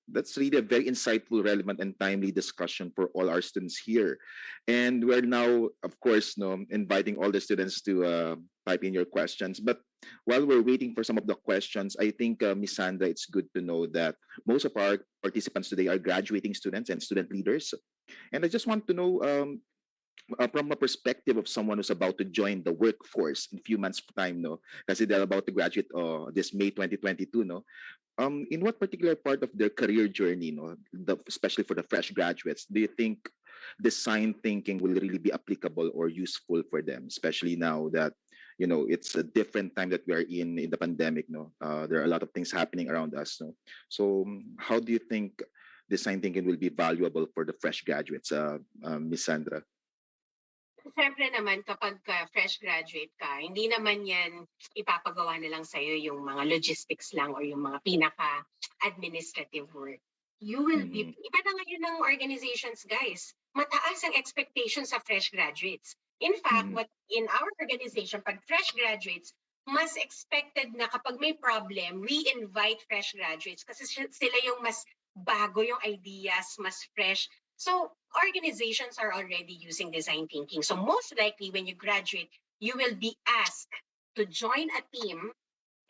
that's really a very insightful, relevant, and timely discussion for all our students here. And we're now, of course, inviting all the students to type in your questions. But while we're waiting for some of the questions, I think, Miss Sandra, it's good to know that most of our participants today are graduating students and student leaders. And I just want to know, from a perspective of someone who's about to join the workforce in a few months' time, no? Kasi they're about to graduate this May 2022, no? In what particular part of their career journey, no, especially for the fresh graduates, do you think design thinking will really be applicable or useful for them, especially now that it's a different time that we are in the pandemic, no? There are a lot of things happening around us, no? So how do you think design thinking will be valuable for the fresh graduates, Miss Sandra? Siyempre naman, kapag fresh graduate ka, hindi naman yan ipapagawa na lang sa'yo yung mga logistics lang or yung mga pinaka-administrative work. You will be, iba na ngayon ng organizations, guys. Mataas ang expectations sa fresh graduates. In fact, what in our organization, pag fresh graduates, mas expected na kapag may problem, we invite fresh graduates kasi sila yung mas bago yung ideas, mas fresh. So organizations are already using design thinking. So most likely when you graduate, you will be asked to join a team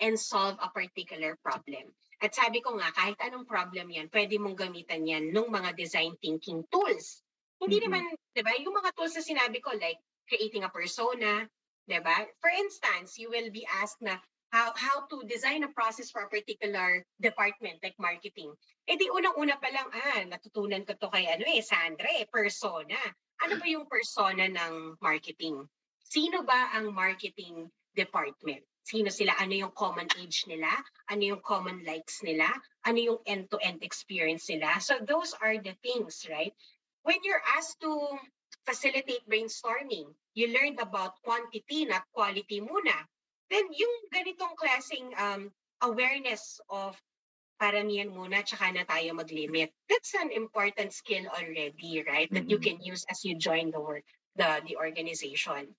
and solve a particular problem. At sabi ko nga, kahit anong problem yan, pwede mong gamitan yan ng mga design thinking tools. Hindi Mhm. naman, di ba, yung mga tools na sinabi ko, like creating a persona, di ba? For instance, you will be asked na how to design a process for a particular department, like marketing. Eh di unang-una pa lang, natutunan ko to kay Sandra, persona. Ano ba yung persona ng marketing? Sino ba ang marketing department? Sino sila? Ano yung common age nila? Ano yung common likes nila? Ano yung end-to-end experience nila? So those are the things, right? When you're asked to facilitate brainstorming, you learned about quantity, not quality muna. Then yung ganitong klaseng awareness of paramihan muna, tsaka na tayo mag-limit. That's an important skill already, right? That you Mhm. can use as you join the work, the organization.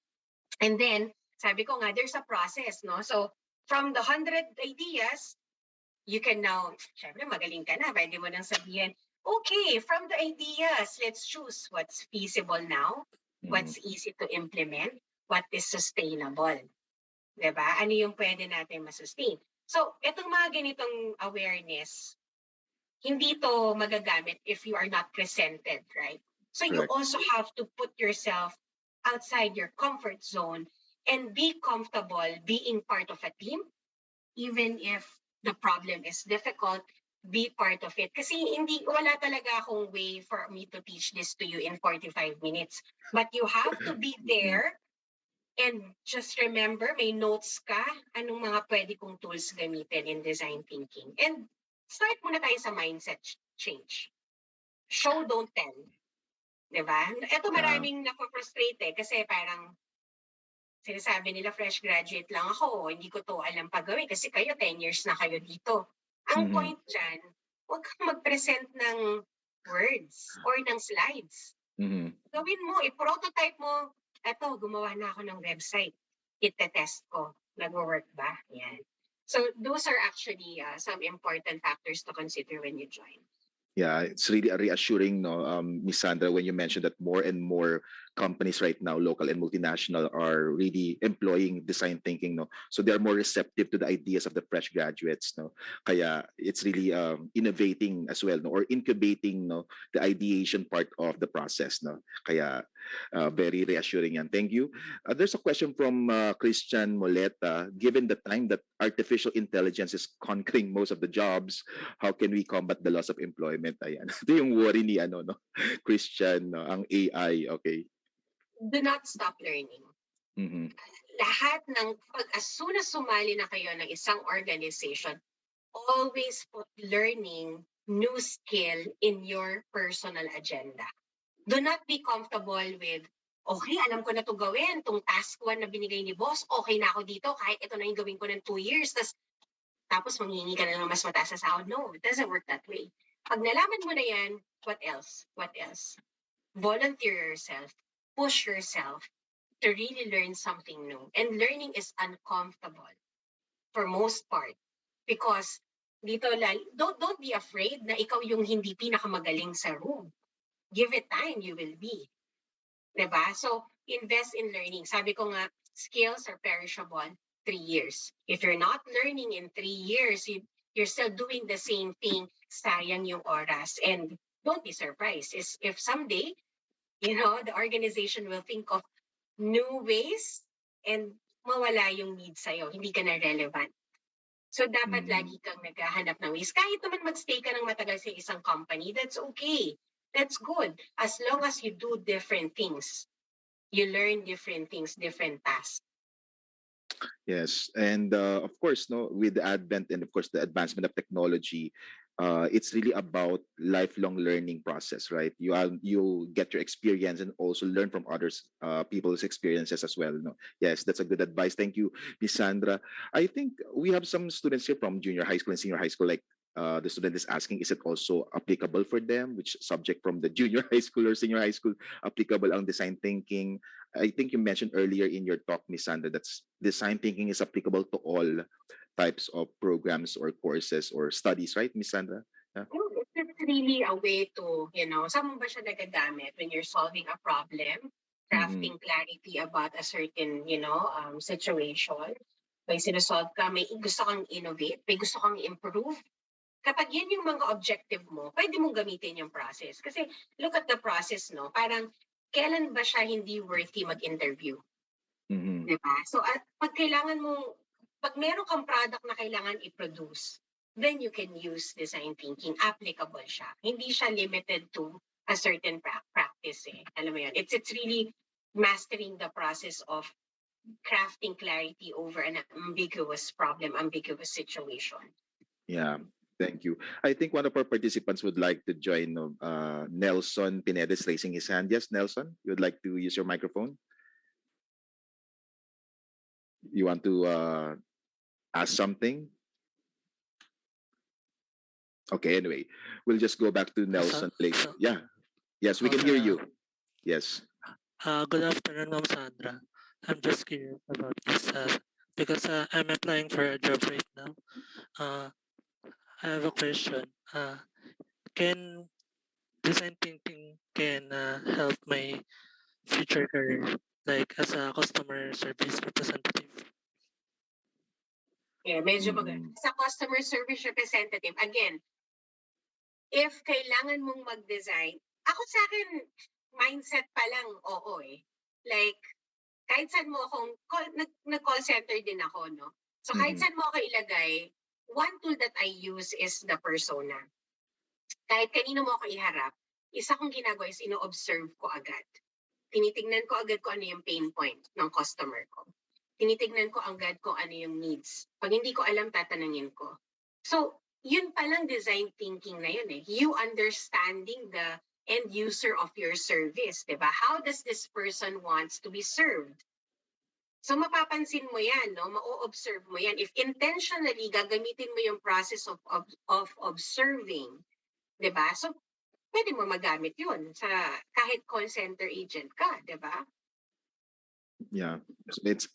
And then, sabi ko nga, there's a process, no? So, from the 100 ideas, you can now, syempre magaling ka na, pwede mo nang sabihin, okay, from the ideas, let's choose what's feasible now, Mhm. what's easy to implement, what is sustainable. Diba? Ano yung pwede natin masustain? So, itong mga ganitong awareness, hindi to magagamit if you are not presented, right? So you Correct. also have to put yourself outside your comfort zone and be comfortable being part of a team, even if the problem is difficult, be part of it. Kasi wala talaga akong way for me to teach this to you in 45 minutes. But you have to be Mhm. there and just remember, may notes ka, anong mga pwede kong tools gamitin in design thinking. And start muna tayo sa mindset change. Show, don't tell. Diba? Ito Yeah. maraming napafrustrate kasi parang sinasabi nila fresh graduate lang ako, hindi ko to alam pagawin kasi kayo 10 years na kayo dito. Ang Mhm. point dyan, huwag kang mag-present ng words or ng slides. Mhm. Gawin mo, i-prototype mo, eto, gumawa na ako ng website. Itetest ko. Nag-work ba? Yan. So those are actually some important factors to consider when you join. Yeah, it's really reassuring, no, Miss Sandra, when you mentioned that more and more companies right now, local and multinational, are really employing design thinking, no. So they are more receptive to the ideas of the fresh graduates, no. Kaya it's really innovating as well, no, or incubating, no, the ideation part of the process, no. Kaya very reassuring yan. Thank you. There's a question from Christian Moleta. Given the time that artificial intelligence is conquering most of the jobs, how can we combat the loss of employment? Ayan. Ito yung worry ni no? Christian, no? Ang AI, okay. Do not stop learning. Mhm. Lahat ng, as soon as sumali na kayo ng isang organization, always put learning new skill in your personal agenda. Do not be comfortable with, okay, alam ko na to gawin, tong task 1 na binigay ni boss, okay na ako dito, kahit ito na yung gawin ko ng 2 years, tapos manghingi ka na ng mas mataas na sahod. No, it doesn't work that way. Pag nalaman mo na yan, what else? What else? Volunteer yourself, push yourself to really learn something new. And learning is uncomfortable for most part because dito don't be afraid na ikaw yung hindi pinakamagaling sa room. Give it time, you will be. Diba? So, invest in learning. Sabi ko nga, skills are perishable 3 years. If you're not learning in 3 years, you're still doing the same thing, sayang yung oras. And don't be surprised if someday, the organization will think of new ways and mawala yung need sa'yo. Hindi ka na relevant. So, dapat lagi kang naghahanap ng ways. Kahit naman magstay ka ng matagal sa isang company, that's okay. That's good. As long as you do different things. You learn different things, different tasks. Yes, and of course, no, with the advent and of course the advancement of technology, it's really about lifelong learning process, right? You get your experience and also learn from others, people's experiences as well. No, yes, that's a good advice. Thank you, Miss Sandra. I think we have some students here from junior high school and senior high school, like the student is asking, is it also applicable for them? Which subject from the junior high school or senior high school applicable ang design thinking? I think you mentioned earlier in your talk, Miss Sandra, that design thinking is applicable to all types of programs or courses or studies, right, Miss Sandra? Yeah. It's really a way to, saan mo ba siya nagagamit when you're solving a problem, crafting clarity about a certain, situation. May sinusolve ka, may gusto kang innovate, may gusto kang improve. Kapag yan yung mga objective mo, pwede mong gamitin yung process. Kasi look at the process, no? Parang kailan ba siya hindi worthy mag-interview? Diba? So pag meron kang product na kailangan i-produce, then you can use design thinking. Applicable siya. Hindi siya limited to a certain practice. Alam mo yun? It's really mastering the process of crafting clarity over an ambiguous problem, ambiguous situation. Yeah. Thank you. I think one of our participants would like to join. Nelson Pinedes raising his hand. Yes, Nelson, you would like to use your microphone? You want to ask something? Okay, anyway, we'll just go back to Nelson later. Yeah. Yes, we can hear you. Yes. Good afternoon, Ma'am Sandra. I'm just curious about this because I'm applying for a job right now. I have a question. Can design thinking help my future career, like as a customer service representative? Yeah, medyo maganda. Sa customer service representative, again, if kailangan mong mag-design, ako sa akin, mindset pa lang, oo eh. Like, kahit saan mo akong, nag-call center din ako, no? So kahit saan mo ako ilagay, one tool that I use is the persona. Kahit kanino mo ako iharap, isa kong ginagawa is ino-observe ko agad. Tinitingnan ko agad kung ano yung pain point ng customer ko. Tinitingnan ko agad kung ano yung needs. Pag hindi ko alam, tatanungin ko. So, yun palang design thinking na yun eh. You understanding the end user of your service, diba? How does this person wants to be served? So mapapansin mo yan, no? Ma-observe mo yan. If intentionally gagamitin mo yung process of observing, diba? So pwede mo magamit yun sa kahit call center agent ka, diba? Yeah, it's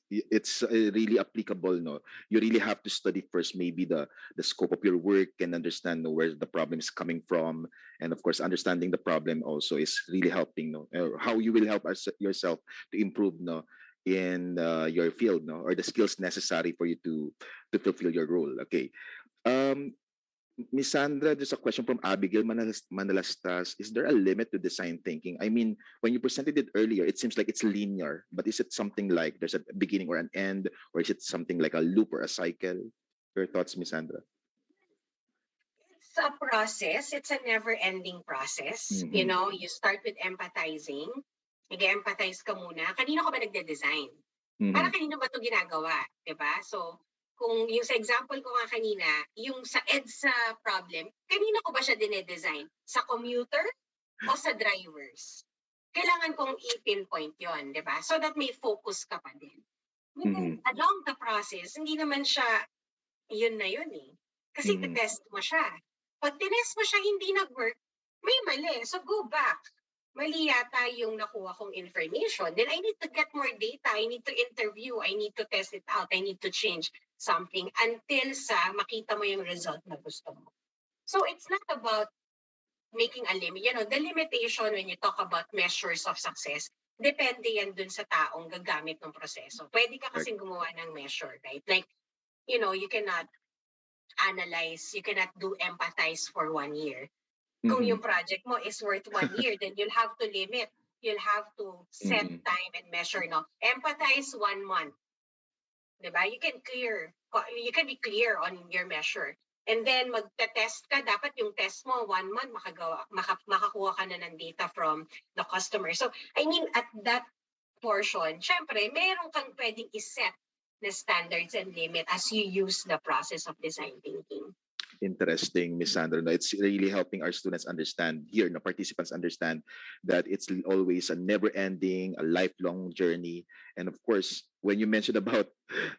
really applicable. No, you really have to study first, maybe the scope of your work and understand where the problem is coming from, and of course, understanding the problem also is really helping. No, how you will help yourself to improve. No, in your field. No, or the skills necessary for you to fulfill your role. Okay. Miss Sandra, there's a question from Abigail Manalastas. Is there a limit to design thinking? I mean, when you presented it earlier, it seems like it's linear, but is it something like there's a beginning or an end, or is it something like a loop or a cycle? Your thoughts, Miss Sandra? It's a process. It's a never-ending process. You know, you start with empathizing. Nag-empathize ka muna. Kanino ka ba nagde-design? Para kanino ba ito ginagawa? Diba? So, kung yung sa example ko nga kanina, yung sa EDSA problem, kanina ko ba siya dinedesign? Sa commuter o sa drivers? Kailangan kong i-pinpoint yon, di ba? So that may focus ka pa din. Along the process, hindi naman siya yun na yun eh. Kasi test mo siya. Pag tinest mo siya, hindi nag-work, may mali. So go back. Mali yata yung nakuha kong information. Then I need to get more data. I need to interview. I need to test it out. I need to change something until sa makita mo yung result na gusto mo. So it's not about making a limit. You know, the limitation when you talk about measures of success, depende yan dun sa taong gagamit ng proseso. Pwede ka kasing gumawa ng measure, right? Like, you know, you cannot analyze, you cannot do empathize for 1 year. Kung yung project mo is worth 1 year, then you'll have to limit. You'll have to set time and measure. No? Empathize 1 month. Diba? You can be clear on your measure. And then magte-test ka, dapat yung test mo 1 month makakuha ka na ng data from the customer. So, I mean, at that portion, syempre, meron kang pwedeng iset na standards and limit as you use the process of design thinking. Interesting, Miss Sandra. No, it's really helping our students understand here, no, participants understand that it's always a never-ending, a lifelong journey. And of course, when you mentioned about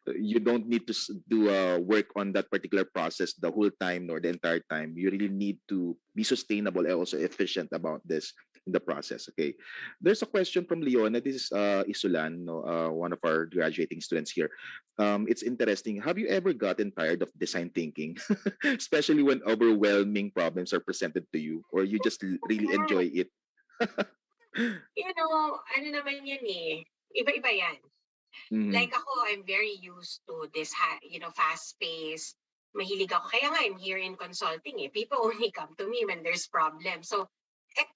you don't need to do work on that particular process the whole time nor the entire time. You really need to be sustainable and also efficient about this in the process. Okay, there's a question from Leona. This is Isulan, no, one of our graduating students here. It's interesting. Have you ever gotten tired of design thinking, especially when overwhelming problems are presented to you, or you just really enjoy it? Ano naman yan eh. Iba-iba yan. Mhm. Like ako, I'm very used to this, fast pace. Mahilig ako. Kaya nga, I'm here in consulting eh. People only come to me when there's problems. So,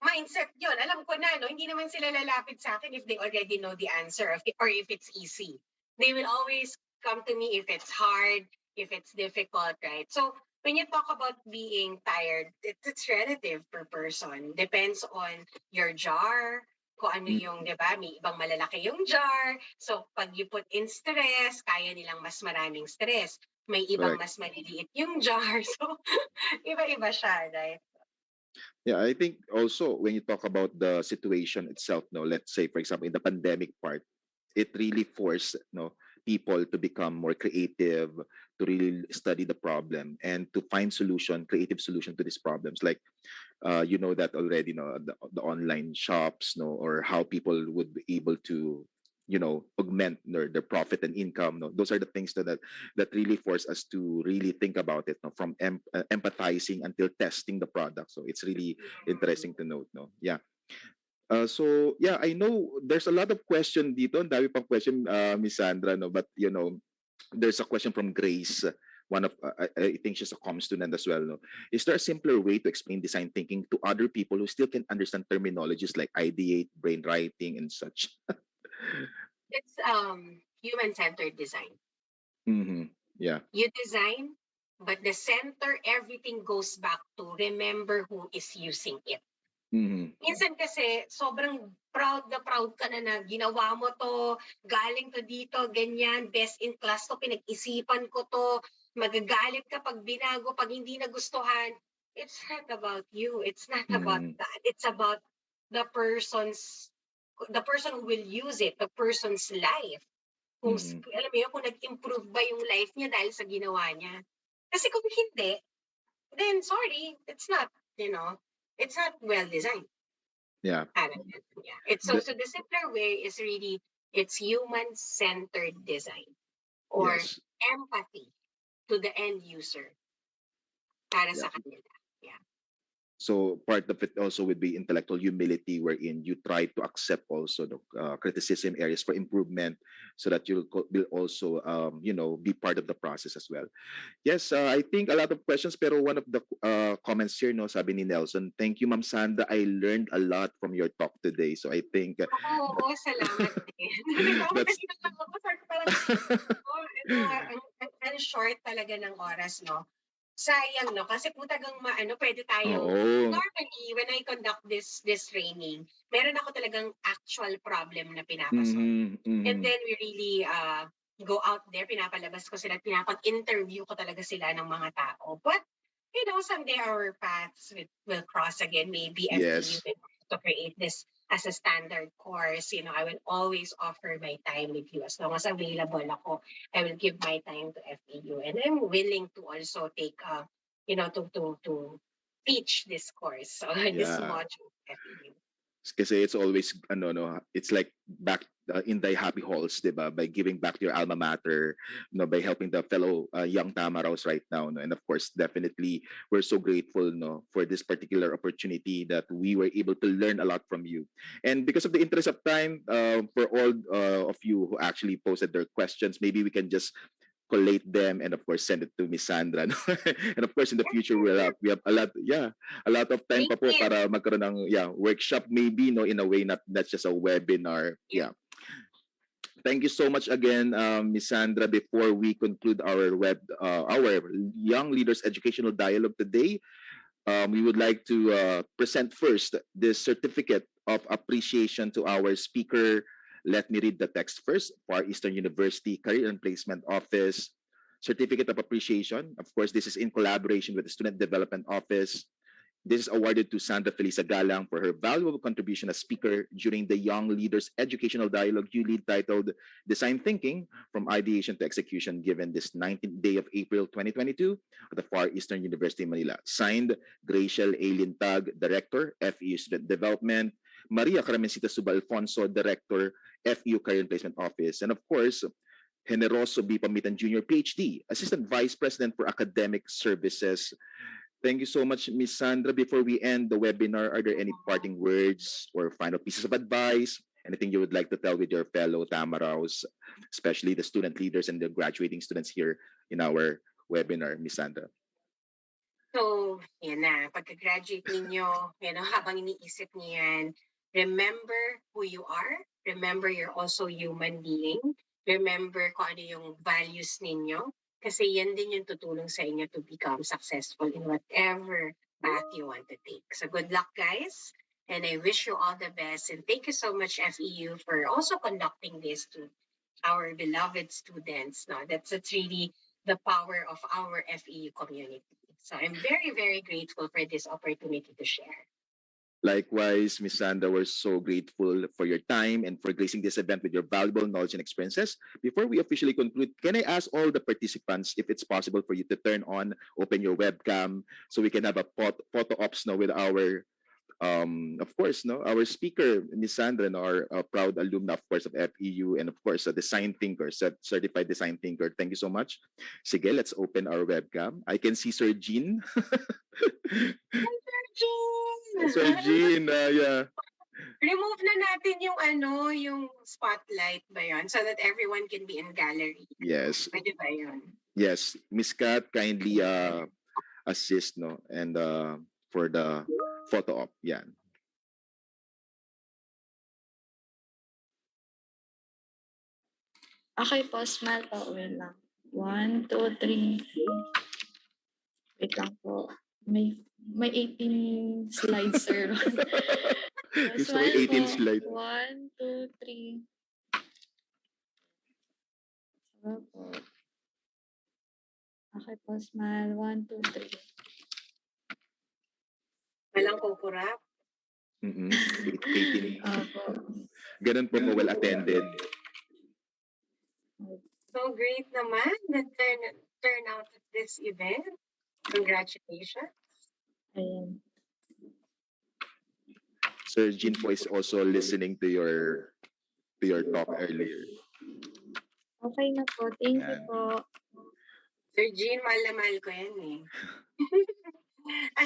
mindset yun. Alam ko na, no? Hindi naman sila lalapit sa akin if they already know the answer or if it's easy. They will always come to me if it's hard, if it's difficult, right? So, when you talk about being tired, it's relative per person. Depends on your jar, kung ano yung, di ba, may ibang malalaki yung jar. So, pag you put in stress, kaya nilang mas maraming stress. May ibang Correct. mas maliliit yung jar. So, iba-iba siya, right? Yeah, I think also when you talk about the situation itself, no, let's say for example in the pandemic part, it really forced people to become more creative, to really study the problem and to find creative solution to these problems. Like you know that already, no, the online shops, no, or how people would be able to augment their profit and income. No, those are the things that really force us to really think about it, no, from empathizing until testing the product. So it's really interesting to note, no. Yeah. So yeah, I know there's a lot of question dito. Ang dami pang question, Miss Sandra, no, but there's a question from Grace. One of I think she's a comm student as well. No, is there a simpler way to explain design thinking to other people who still can understand terminologies like ideate, brainwriting, and such? It's human-centered design. Mm-hmm. Yeah. You design, but the center, everything goes back to remember who is using it. Mm-hmm. Minsan kasi sobrang proud ka na ginawa mo to, galing to dito, ganyan, best in class to, pinag-isipan ko to, magagalit ka pag binago, pag hindi nagustuhan. It's not about you. It's not about that. It's about the person who will use it, the person's life. Kung, alam mo yun, kung nag-improve ba yung life niya dahil sa ginawa niya. Kasi kung hindi, then sorry, it's not well designed. Yeah. Yeah. It's so the simpler way is really it's human-centered design or Yes. empathy to the end user para sa kanila. Yeah. So part of it also would be intellectual humility, wherein you try to accept also the criticism areas for improvement, so that you will also be part of the process as well. Yes, I think a lot of questions, pero one of the comments here, no, sabi ni Nelson, thank you, Ma'am Sandra. I learned a lot from your talk today. So I think Oo, salamat din. that's Ang short talaga ng oras, no? Sayang, no? Kasi putagang pwede tayong Oo. normally when I conduct this training, meron ako talagang actual problem na pinapasolve. And then we really go out there, pinapalabas ko sila, pinapag-interview ko talaga sila ng mga tao. But, someday our paths will cross again. Maybe Yes. FEU to create this as a standard course. I will always offer my time with you. As long as available ako, I will give my time to FEU. And I'm willing to also take, to teach this course, this Yeah. module of FEU. Kasi it's always it's like back in the happy halls, diba? By giving back to your alma mater, by helping the fellow young Tamaraos right now, no? And of course, definitely we're so grateful, for this particular opportunity that we were able to learn a lot from you. And because of the interest of time, for all of you who actually posted their questions, maybe we can just collate them and of course send it to Miss Sandra. No? And of course in the future we have a lot of time pa po para magkaroon ng workshop, maybe, in a way, not just a webinar. Yeah. Thank you so much again, Miss Sandra. Before we conclude our Young Leaders Educational Dialogue today, we would like to present first this certificate of appreciation to our speaker. Let me read the text first. Far Eastern University Career and Placement Office, Certificate of Appreciation. Of course, this is in collaboration with the Student Development Office. This is awarded to Xandra Galang for her valuable contribution as speaker during the Young Leaders Educational Dialogue ULEAD titled Design Thinking from Ideation to Execution, given this 19th day of April 2022 at the Far Eastern University, Manila. Signed, Graciel Alien Tag, Director, FEU Student Development, Maria Carmencita Subalfonso, Director, FEU Career and Placement Office, and of course, Generoso B. Pamitan Jr., PhD, Assistant Vice President for Academic Services. Thank you so much, Ms. Sandra. Before we end the webinar, are there any parting words or final pieces of advice? Anything you would like to tell with your fellow Tamaraos, especially the student leaders and the graduating students here in our webinar, Ms. Sandra? So, yan na. Pagka-graduate ninyo, habang iniisip niyo yan, remember who you are. Remember you're also human being. Remember kung ano yung values ninyo. Kasi yan din yung tutulong sa inyo to become successful in whatever path you want to take. So good luck, guys. And I wish you all the best. And thank you so much, FEU, for also conducting this to our beloved students. No, that's really the power of our FEU community. So I'm very, very grateful for this opportunity to share. Likewise, Ms. Sandra, we're so grateful for your time and for gracing this event with your valuable knowledge and experiences. Before we officially conclude, can I ask all the participants if it's possible for you to open your webcam, so we can have a photo ops now with our, of course, our speaker, Ms. Sandra, our proud alumna, of course, of FEU, and of course, a design thinker, certified design thinker. Thank you so much. Sige, let's open our webcam. I can see Sir Jean. Sir Jean, yeah. Remove na natin yung spotlight ba yun? So that everyone can be in gallery. Yes. Pwede ba yun? Yes. Miss Kat, kindly assist, and for the photo op. Yan. Okay po, smile po. Wait lang. 1, 2, 3. Wait lang po. May 18 slides, sir. Gusto ko 18 slide. 1, 2, 3. Sarap po. Okay po, smile. 1, 2, 3. Walang kukurap. 18. Opo. Ganun po well attended. So great naman the turnout at this event. Congratulations. Ayan. Sir Jean po is also listening to your talk earlier. Okay na po. Thank you Ayan. po. Sir Jean, mahal na mahal ko yan eh.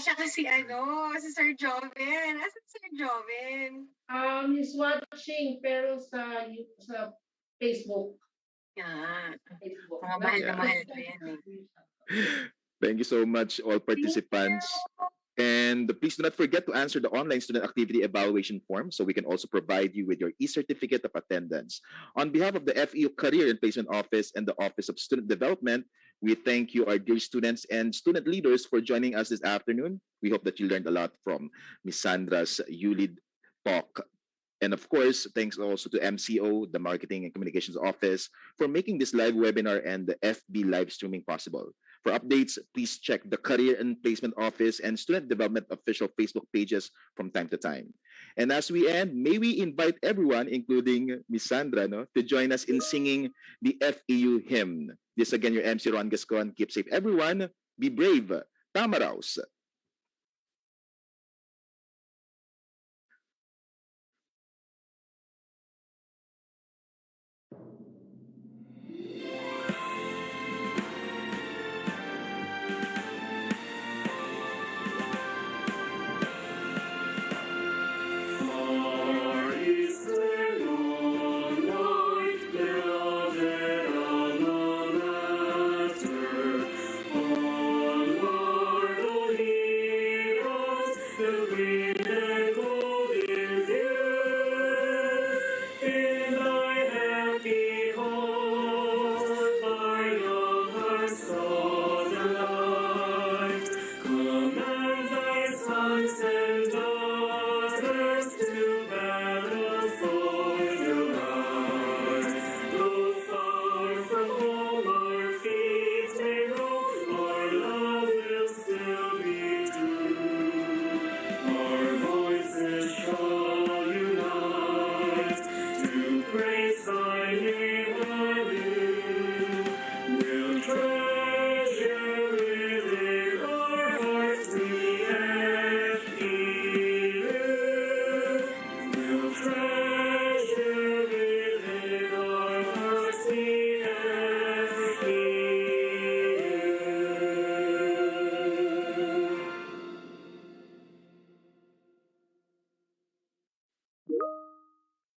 Siya kasi si Sir Joven. Asan Sir Joven? He's watching pero sa Facebook. Yeah. Facebook. Mga mahal na mahal ko yan eh. Thank you so much, all participants. And please do not forget to answer the online student activity evaluation form so we can also provide you with your e-certificate of attendance. On behalf of the FEU Career and Placement Office and the Office of Student Development, we thank you, our dear students and student leaders, for joining us this afternoon. We hope that you learned a lot from Ms. Sandra's ULEAD talk. And of course, thanks also to MCO, the Marketing and Communications Office, for making this live webinar and the FB live streaming possible. For updates, please check the Career and Placement Office and Student Development official Facebook pages from time to time. And as we end, may we invite everyone, including Ms. Sandra, to join us in singing the FEU hymn. This again, your MC Ron Gascon. Keep safe, everyone. Be brave. Tamaraos.